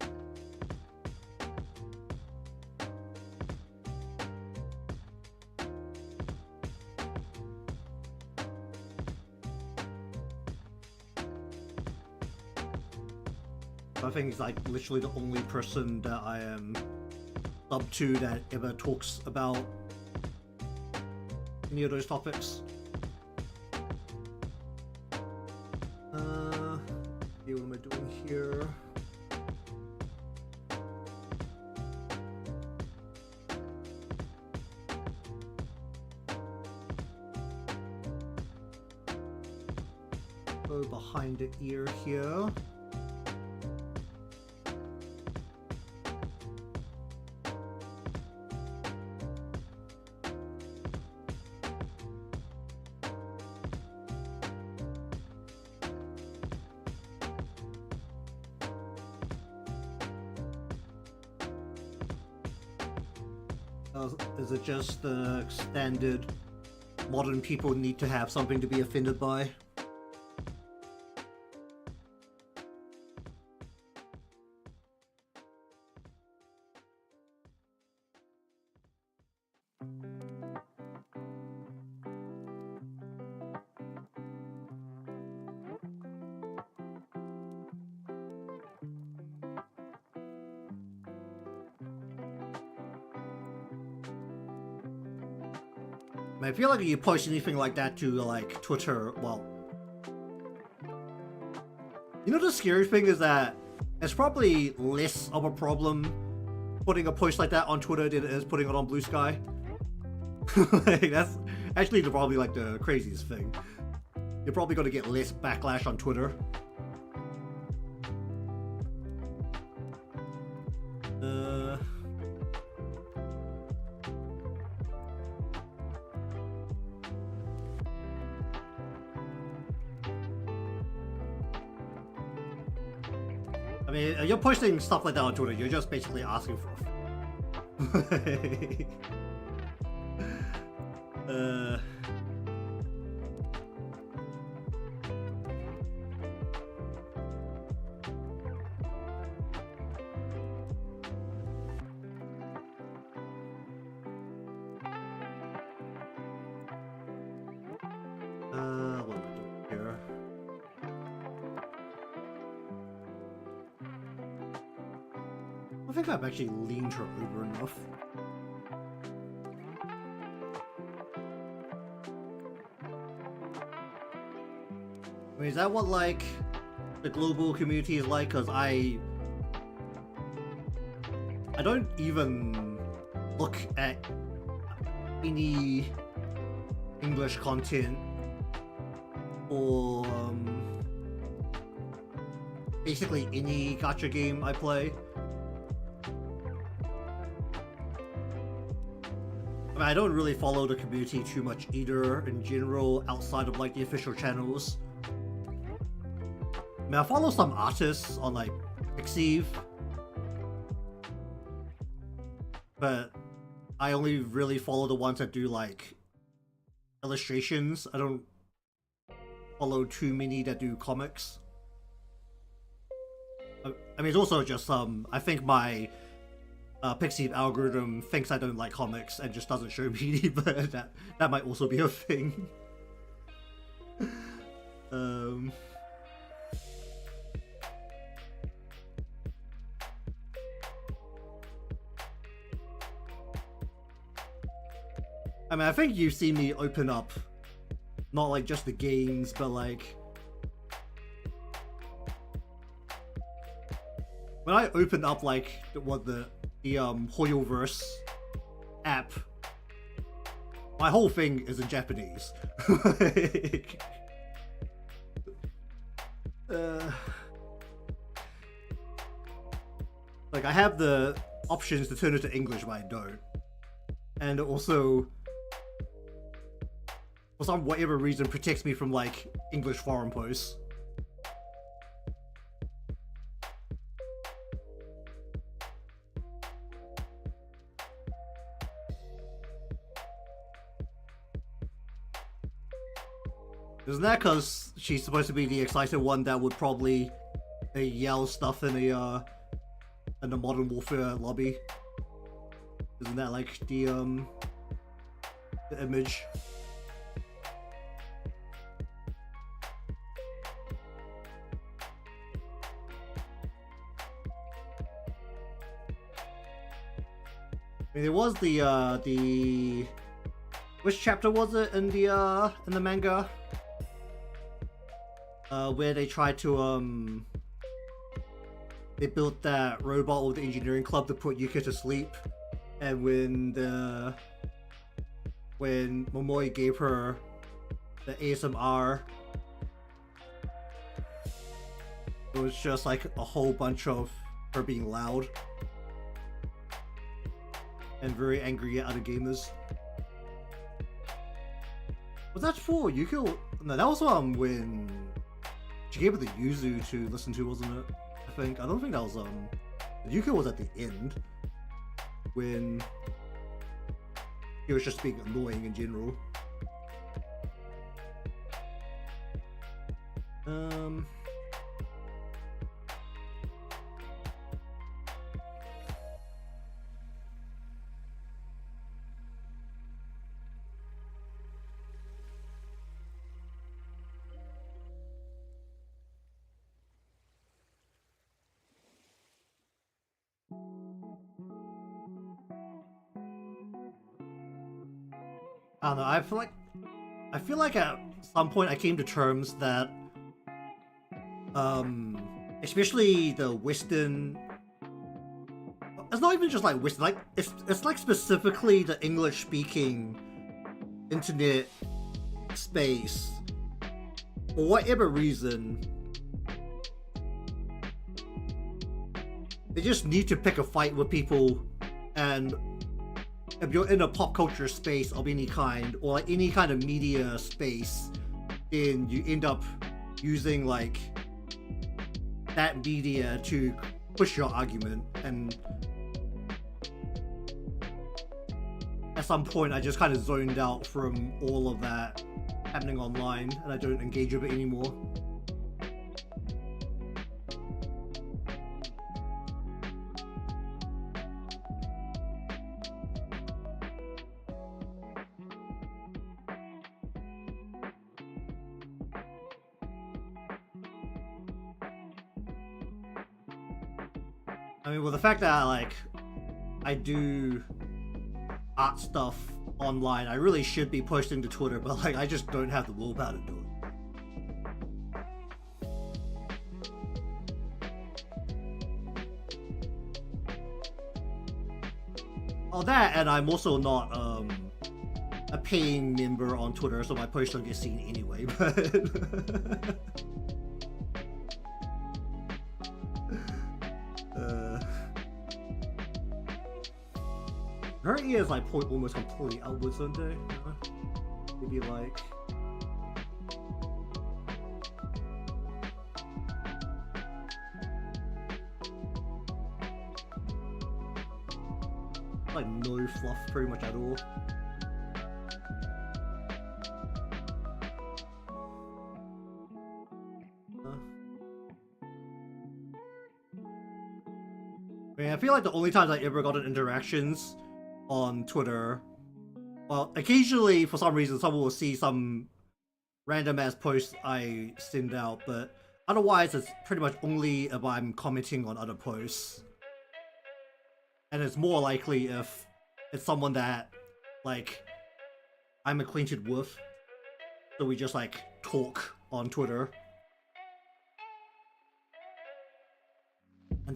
I think he's like literally the only person that I am sub to that ever talks about any of those topics. What am I doing here? Go behind the ear here. Is it just the standard modern people need to have something to be offended by? I feel like if you post anything like that to like Twitter, well, you know the scary thing is that it's probably less of a problem putting a post like that on Twitter than it is putting it on Blue Sky. Like, that's actually probably like the craziest thing. You're probably going to get less backlash on Twitter. I mean, you're posting stuff like that on Twitter, you're just basically asking for it. What am I doing here? I think I've actually leaned her over enough. I mean, is that what, like, the global community is like? Because I don't even look at any English content or basically any gacha game I play. I mean, I don't really follow the community too much either in general outside of like the official channels. I mean, I follow some artists on like Pixiv, but I only really follow the ones that do like illustrations. I don't follow too many that do comics. I mean, it's also just I think my Pixie algorithm thinks I don't like comics and just doesn't show me, but that might also be a thing. I mean, I think you've seen me open up, not like just the games, but like when I opened up like the Hoyoverse app, my whole thing is in Japanese. Like I have the options to turn it to English, but I don't. And also, for some whatever reason, protects me from like English forum posts. Isn't that because she's supposed to be the excited one that would probably yell stuff in the Modern Warfare lobby? Isn't that like the image? I mean, there was the which chapter was it in the manga? Where they tried to they built that robot with the engineering club to put Yuka to sleep, and when Momoi gave her the ASMR, it was just like a whole bunch of her being loud and very angry at other gamers. Was that for Yukio? No, that was when she gave it the Yuzu to listen to, wasn't it? I think. I don't think that was Yukio was at the end when he was just being annoying in general. I don't know, I feel like at some point I came to terms that especially the Western, it's not even just like Western, like it's like specifically the English speaking internet space, for whatever reason they just need to pick a fight with people. And if you're in a pop culture space of any kind, or like any kind of media space, then you end up using like that media to push your argument. And at some point I just kind of zoned out from all of that happening online, and I don't engage with it anymore. I mean, with the fact that I do art stuff online, I really should be posting to Twitter, but like I just don't have the willpower to do it. Oh, that, and I'm also not a paying member on Twitter, so my posts don't get seen anyway, but her ears like point almost completely outwards, don't they? Maybe like no fluff pretty much at all. I mean, I feel like the only times I ever gotten interactions on Twitter, well, occasionally for some reason someone will see some random ass post I send out, but otherwise it's pretty much only if I'm commenting on other posts. And it's more likely if it's someone that, like, I'm acquainted with, so we just, like, talk on Twitter. And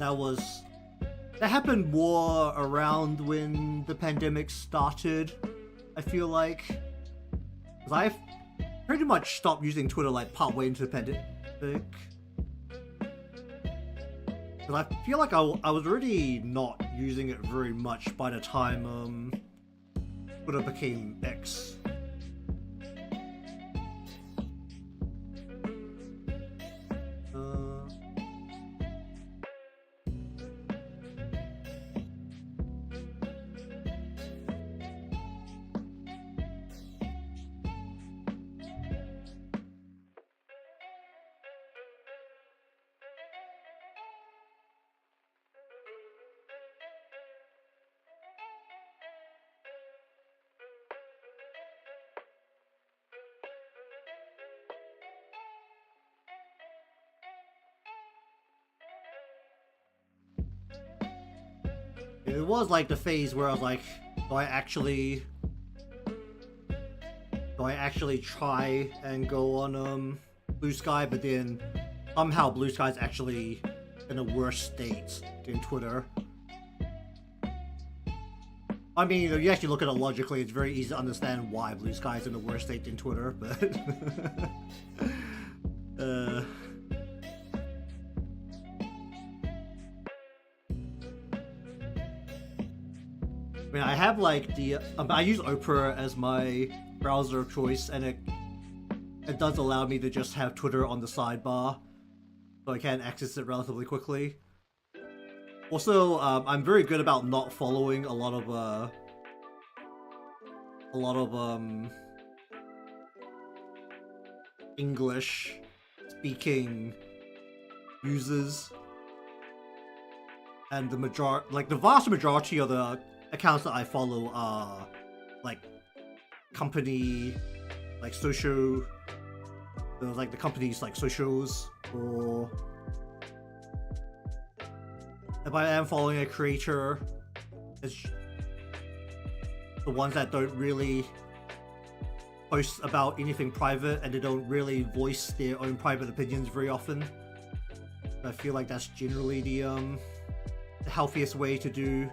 that happened more around when the pandemic started, I feel like. Because I've pretty much stopped using Twitter, like, partway into the pandemic. Because I feel like I was already not using it very much by the time Twitter became X. It was like the phase where I was like, do I actually try and go on Blue Sky? But then somehow Blue Sky is actually in a worse state than Twitter. I mean, you actually look at it logically, it's very easy to understand why Blue Sky is in a worse state than Twitter, but I mean, I have like I use Opera as my browser of choice, and it does allow me to just have Twitter on the sidebar, so I can access it relatively quickly. Also, I'm very good about not following a lot of English speaking users, and the vast majority of the accounts that I follow are like company, like social, like the company's like socials, or if I am following a creator, it's the ones that don't really post about anything private and they don't really voice their own private opinions very often. I feel like that's generally the healthiest way to do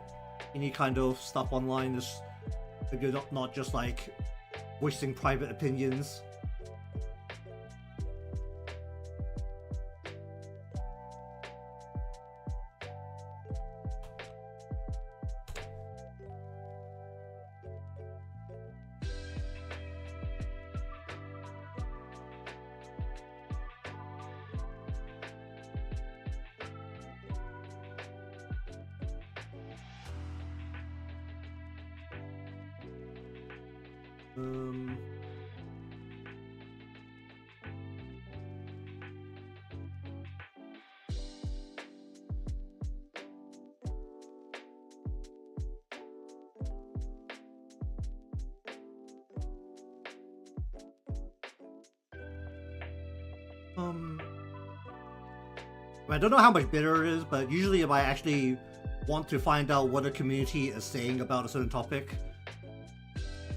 any kind of stuff online, is if you're not just like voicing private opinions. I don't know how much better it is, but usually if I actually want to find out what a community is saying about a certain topic,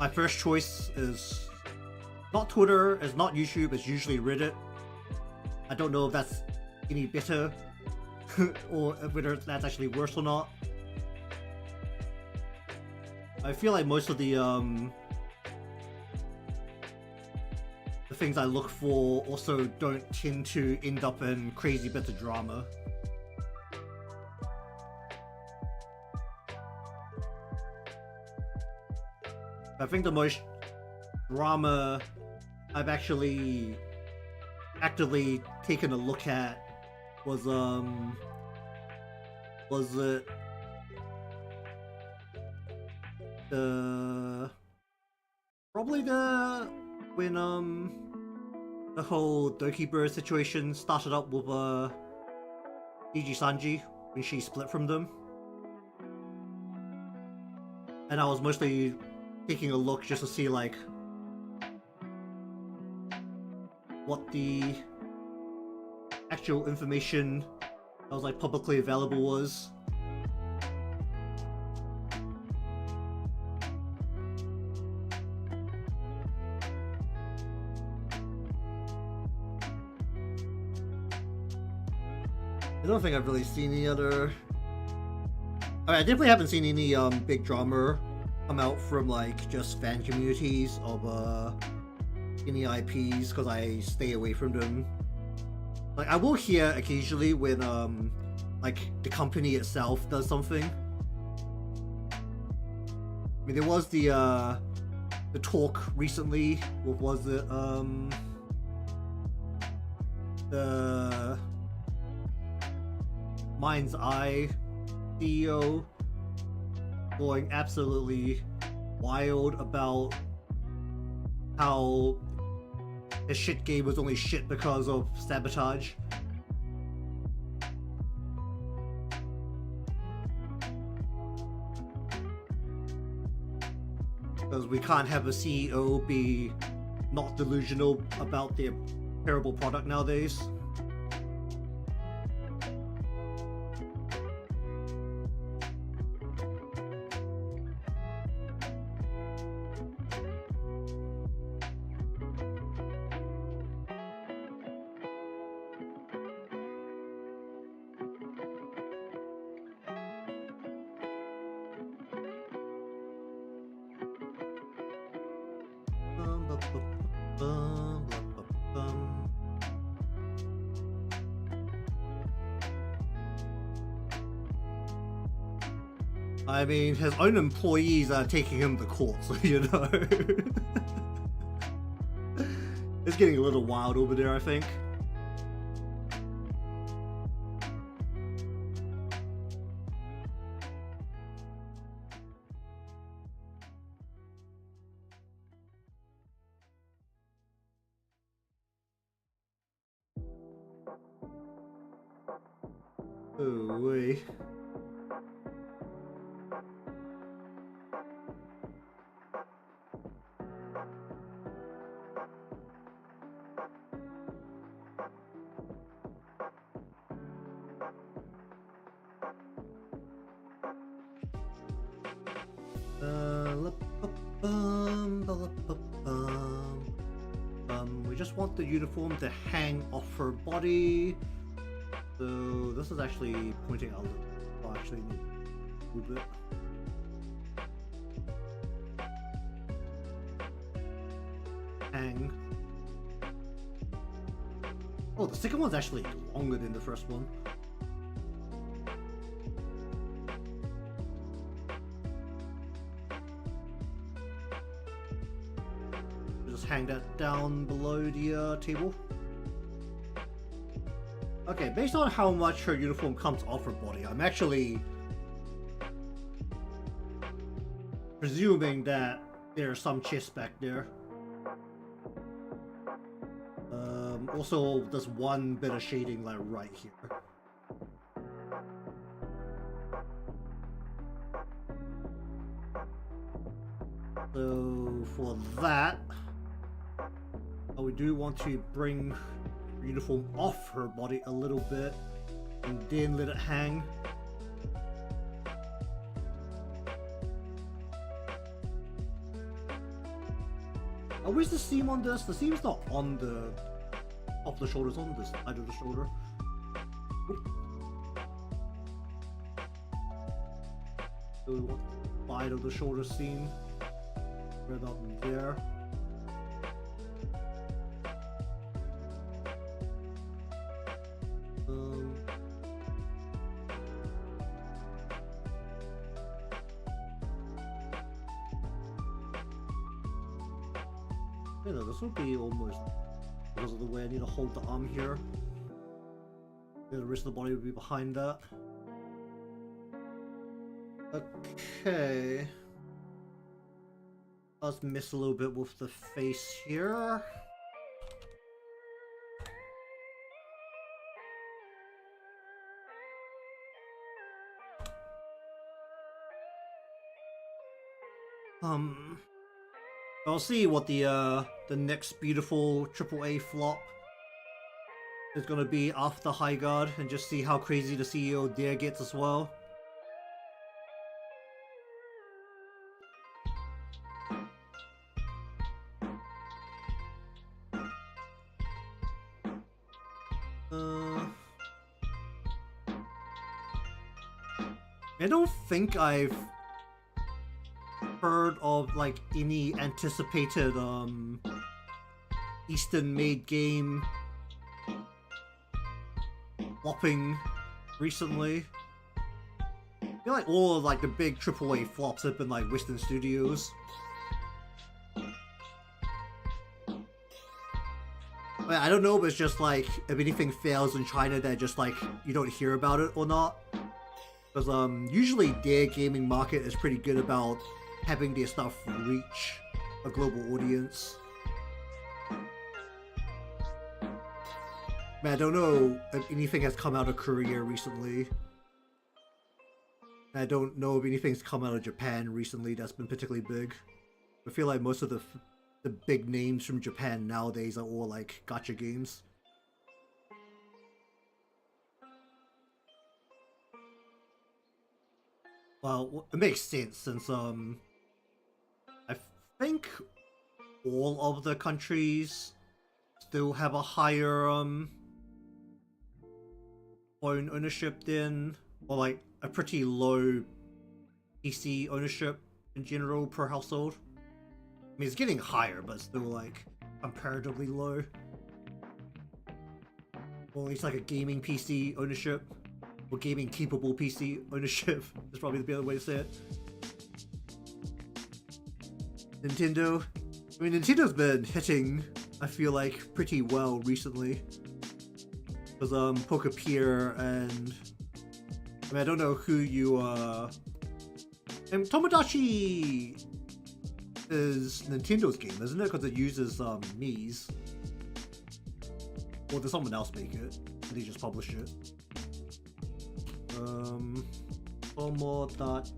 my first choice is not Twitter, it's not YouTube, it's usually Reddit. I don't know if that's any better or whether that's actually worse or not. I feel like most of the things I look for also don't tend to end up in crazy bits of drama. I think the most drama I've actually actively taken a look at was it probably when the whole Doki Bird situation started up with Gigi Sanji when she split from them. and I was mostly taking a look just to see like what the actual information that was like publicly available was. I don't think I've really seen any other. I definitely haven't seen any big drama come out from like just fan communities of any IPs because I stay away from them. Like I will hear occasionally when like the company itself does something. I mean, there was the talk recently with, was it the Mind's Eye CEO going absolutely wild about how his shit game was only shit because of sabotage. Because we can't have a CEO be not delusional about their terrible product nowadays. I mean, his own employees are taking him to court, so you know. It's getting a little wild over there, I think. Oh, wait. We just want the uniform to hang off her body. So this is actually pointing out. Oh, actually, need to move it. Hang. Oh, the second one's actually longer than the first one. Just hang that down below the table. Okay, based on how much her uniform comes off her body, I'm actually presuming that there's some chest back there. Also, there's one bit of shading like right here. So for that, we do want to bring her uniform off her body a little bit and then let it hang. Oh, where's the seam on this? The seam's not on the off the shoulder, it's on this side of the shoulder. Oop. So we want the side of the shoulder seam right about there. You know, this would be almost because of the way I need to hold the arm here. The rest of the body would be behind that. Okay. Let's miss a little bit with the face here. I'll see what the next beautiful AAA flop is gonna be after High Guard, and just see how crazy the CEO there gets as well. I don't think I've heard of like any anticipated Eastern made game flopping recently. I feel like all of like the big AAA flops have been like Western studios. I don't know if it's just like if anything fails in China that just like you don't hear about it or not. Because usually their gaming market is pretty good about having their stuff reach a global audience. Man, I don't know if anything has come out of Korea recently. I don't know if anything's come out of Japan recently that's been particularly big. I feel like most of the big names from Japan nowadays are all like gacha games. Well, it makes sense since I think all of the countries still have a higher phone ownership than, or like a pretty low PC ownership in general per household. I mean, it's getting higher, but still like comparatively low. Or at least like a gaming PC ownership. Or gaming capable PC ownership is probably the better way to say it. Nintendo. I mean, Nintendo's been hitting, I feel like, pretty well recently. Because Pokepier and I mean, I don't know who you and Tomodachi is Nintendo's game, isn't it? Because it uses Mii's. Or does someone else make it? And they just publish it. Tomodachi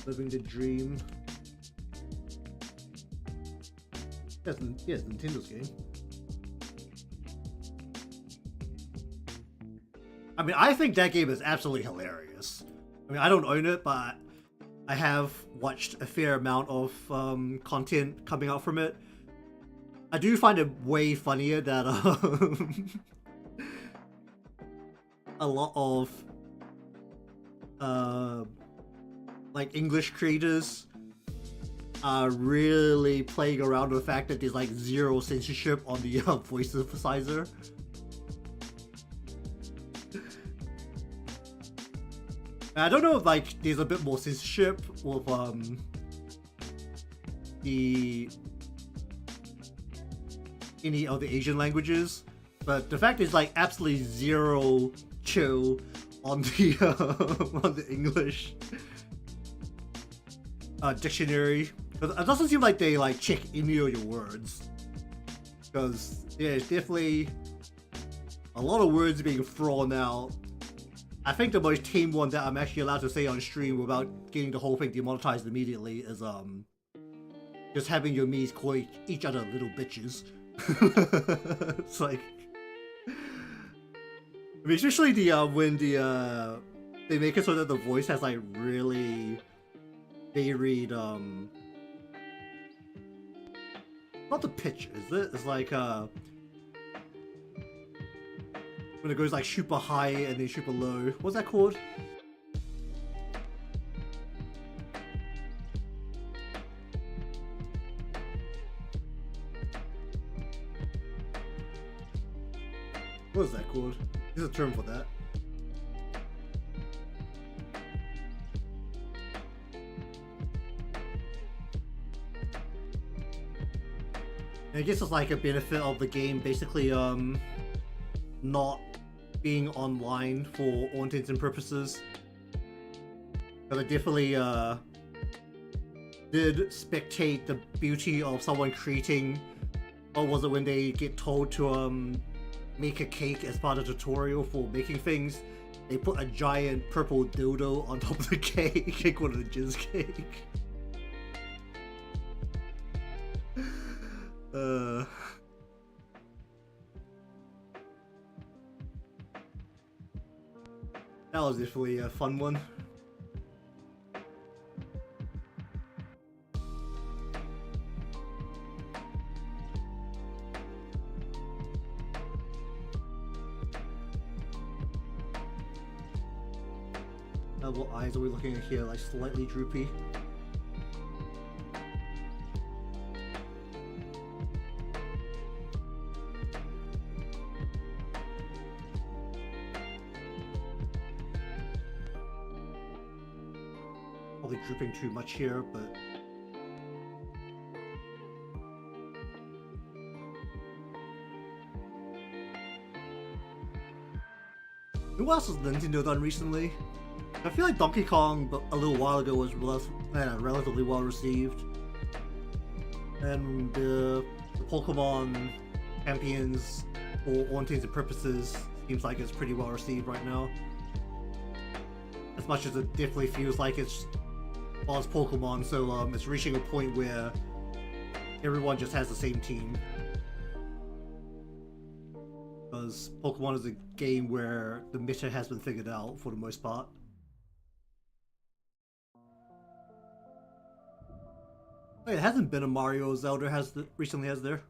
Living the Dream. Yes, Nintendo's game. I mean, I think that game is absolutely hilarious. I mean, I don't own it, but I have watched a fair amount of content coming out from it. I do find it way funnier that a lot of like English creators are really playing around with the fact that there's like zero censorship on the voice synthesizer. I don't know if like there's a bit more censorship with any of the Asian languages, but the fact is like absolutely zero chill on the on the English dictionary. Because it doesn't seem like they like check any of your words. Because yeah, it's definitely a lot of words being thrown out. I think the most tame one that I'm actually allowed to say on stream without getting the whole thing demonetized immediately is just having your Mii's call each other little bitches. It's like, I mean, especially the when they make it so that the voice has like really varied not the pitch, is it? It's like when it goes like super high and then super low. What's that called? What is that called? There's a term for that. And I guess it's like a benefit of the game basically not being online for all intents and purposes. But I definitely did spectate the beauty of someone creating, or was it when they get told to make a cake as part of the tutorial for making things, they put a giant purple dildo on top of the cake, one of the jizz cake. That was definitely a fun one. What eyes are we looking at here? Like slightly droopy. Probably drooping too much here, but what else has Nintendo done recently? I feel like Donkey Kong, but a little while ago, was relatively well received, and the Pokemon Champions, for all intents and purposes, seems like it's pretty well received right now. As much as it definitely feels like it's Pokemon, so it's reaching a point where everyone just has the same team. Because Pokemon is a game where the meta has been figured out for the most part. Wait, it hasn't been a Mario or Zelda recently, has there?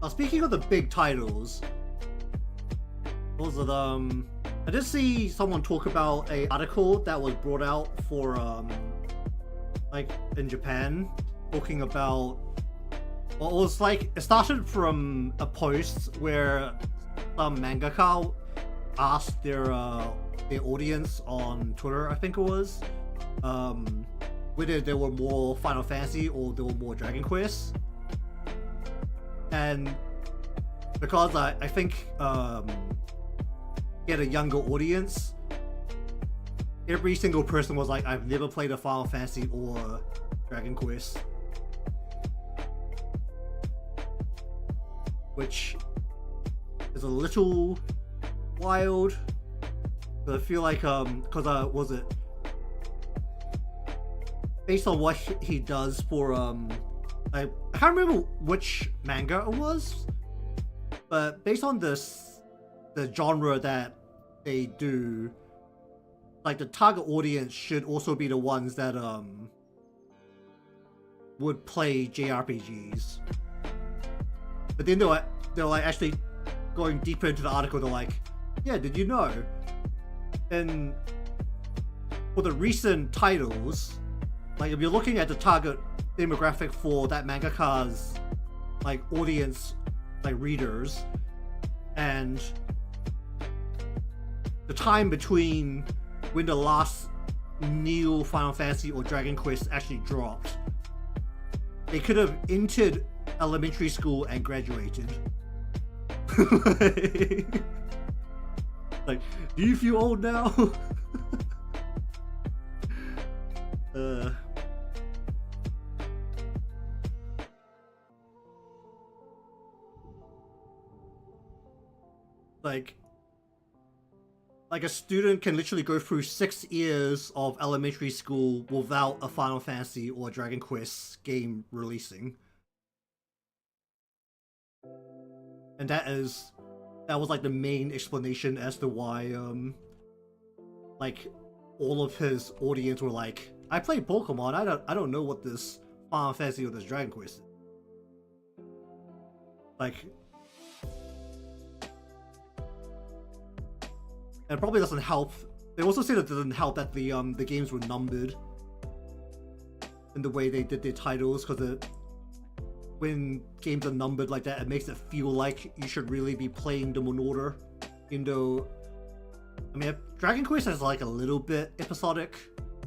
Speaking of the big titles, what was it, I did see someone talk about an article that was brought out for, like, in Japan, talking about, well, it was like, it started from a post where some mangaka asked their audience on Twitter, I think it was, whether they were more Final Fantasy or they were more Dragon Quest. And because I think he had a younger audience, every single person was like, I've never played a Final Fantasy or Dragon Quest. Which is a little wild, but I feel like, because was it based on what he does for, I can't remember which manga it was, but based on the genre that they do, like the target audience should also be the ones that would play JRPGs. But then they're like actually going deeper into the article. They're like, yeah, did you know? And for the recent titles, like if you're looking at the target demographic for that mangaka's like audience, like readers, and the time between when the last new Final Fantasy or Dragon Quest actually dropped, they could have entered elementary school and graduated. Like, do you feel old now? Like a student can literally go through 6 years of elementary school without a Final Fantasy or Dragon Quest game releasing. And that was like the main explanation as to why like all of his audience were like, I played Pokemon, I don't know what this Final Fantasy or this Dragon Quest is. Like, and it probably doesn't help. They also say that it doesn't help that the games were numbered in the way they did their titles, because when games are numbered like that, it makes it feel like you should really be playing them in order. Even though, I mean, Dragon Quest is like a little bit episodic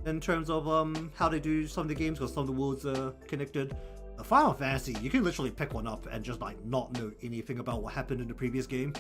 in terms of how they do some of the games, because some of the worlds are connected. A Final Fantasy, you can literally pick one up and just like not know anything about what happened in the previous game.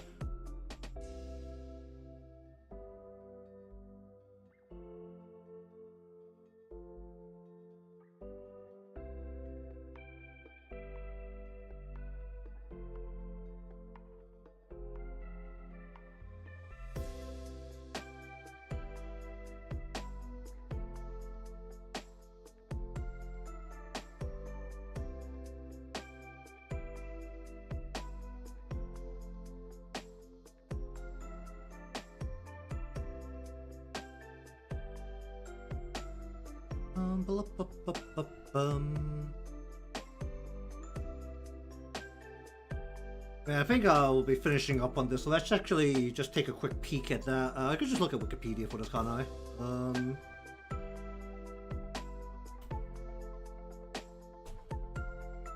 Yeah, I think we'll be finishing up on this, so let's actually just take a quick peek at that. I could just look at Wikipedia for this, can't I?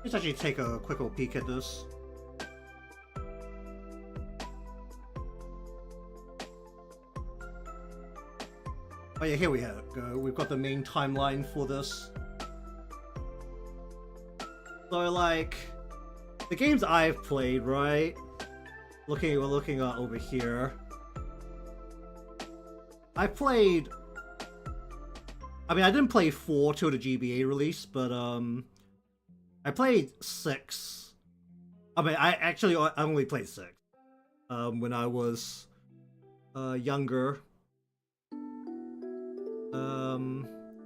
Let's actually take a quick little peek at this. Oh yeah, here we go. We've got the main timeline for this. So like, the games I've played, right? We're looking at over here. I played. I mean, I didn't play 4 till the GBA release, but I played 6. I mean, I only played 6 when I was younger.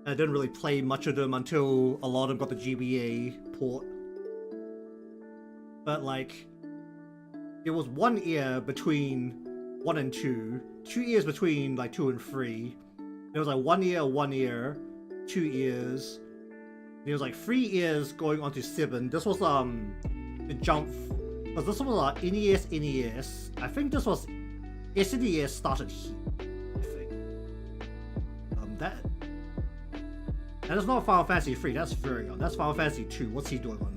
I didn't really play much of them until a lot of them got the GBA port. But like, it was 1 year between 1 and 2, 2 years between like 2 and 3. It was like 1 year, 2 years. It was like 3 years going on to 7. This was the jump, because this was NES. I think this was SNES started here. I think that is not Final Fantasy 3. That's very young. That's Final Fantasy 2. What's he doing on here?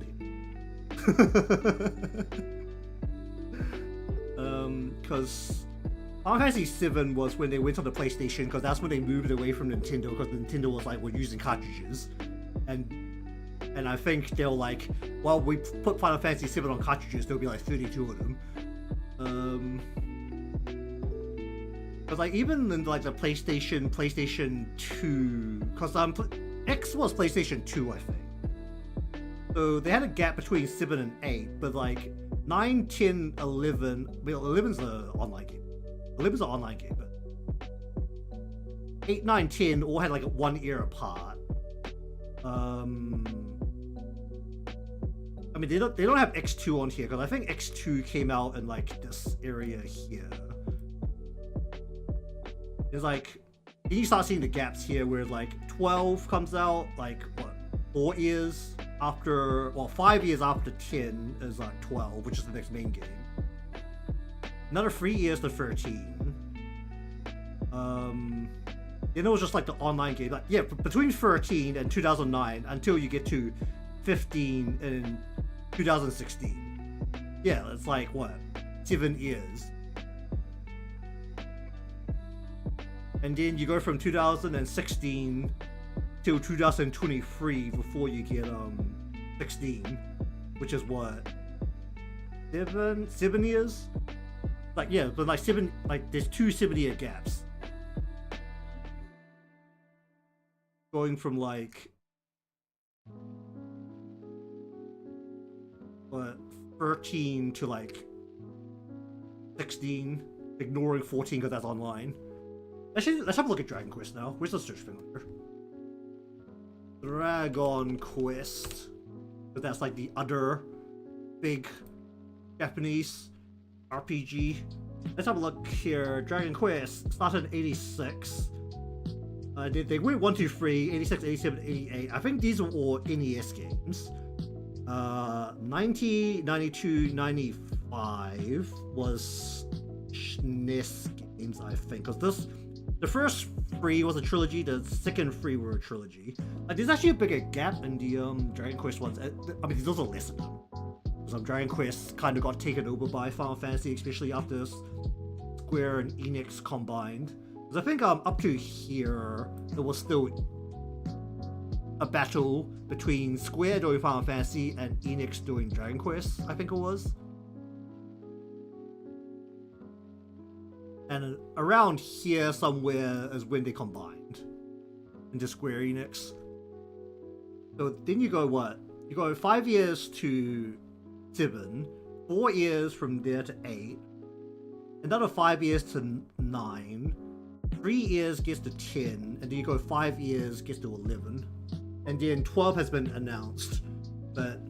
Because Final Fantasy 7 was when they went on the PlayStation, because that's when they moved away from Nintendo, because Nintendo was like, we're using cartridges, and I think they're like, well, we put Final Fantasy 7 on cartridges, there'll be like 32 of them. Because like even in like the PlayStation 2, because X was PlayStation 2, I think. So they had a gap between 7 and 8, but like 9, 10, 11. Well, 11's an online game. 11's an online game, but 8, 9, 10 all had like 1 year apart. I mean, they don't have X2 on here, because I think X2 came out in like this area here. It's like, then you start seeing the gaps here where like 12 comes out, like what, 4 years after, well, 5 years after 10 is like 12, which is the next main game. Another 3 years to 13. Then it was just like the online game. Like, yeah, between 13 and 2009 until you get to 15 and 2016. Yeah, it's like what, 7 years. And then you go from 2016 till 2023 before you get 16, which is what, 7 years? Like, yeah, but like there's 2 7-year gaps. Going from like what, 13 to like 16, ignoring 14 because that's online. Actually, let's have a look at Dragon Quest now. Where's the search thing on here? Dragon Quest. But that's like the other big Japanese RPG. Let's have a look here. Dragon Quest started in 86. They went 1, 2, 3, 86, 87, 88. I think these are all NES games. 90, 92, 95 was SNES games, I think. Because the first 3 was a trilogy, the second 3 were a trilogy. There's actually a bigger gap in the Dragon Quest ones. I mean, those are less of them. Because Dragon Quest kind of got taken over by Final Fantasy, especially after Square and Enix combined. Because I think up to here, there was still a battle between Square doing Final Fantasy and Enix doing Dragon Quest, I think it was. And around here somewhere is when they combined into Square Enix. So then you go what? You go 5 years to 7, 4 years from there to 8, another 5 years to 9, 3 years gets to 10, and then you go 5 years gets to 11. And then 12 has been announced, but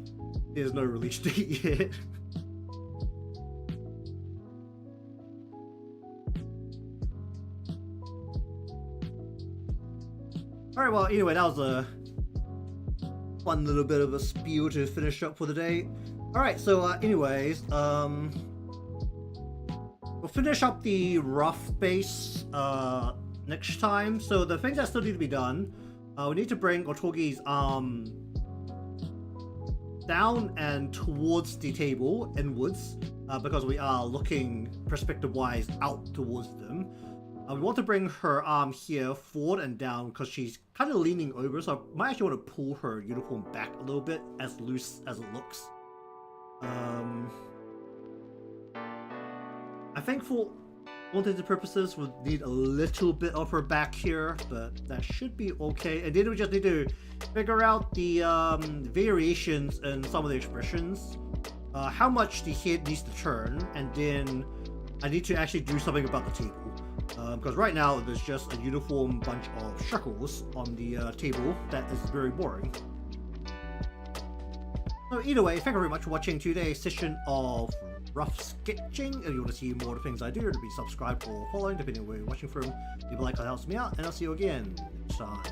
there's no release date yet. Alright, well, anyway, that was a fun little bit of a spiel to finish up for the day. Alright, so anyways, we'll finish up the rough base next time. So the things that still need to be done, we need to bring Otogi's down and towards the table inwards, because we are looking perspective-wise out towards them. We want to bring her arm here forward and down because she's kind of leaning over, so I might actually want to pull her uniform back a little bit, as loose as it looks. I think for all intents and purposes we'll need a little bit of her back here, but that should be okay. And then we just need to figure out the variations in some of the expressions, how much the head needs to turn, and then I need to actually do something about the table. Because right now there's just a uniform bunch of shekels on the table that is very boring. So either way, thank you very much for watching today's session of rough sketching. If you want to see more of the things I do, to be subscribed or following, depending on where you're watching from. Leave a like, that helps me out, and I'll see you again next time.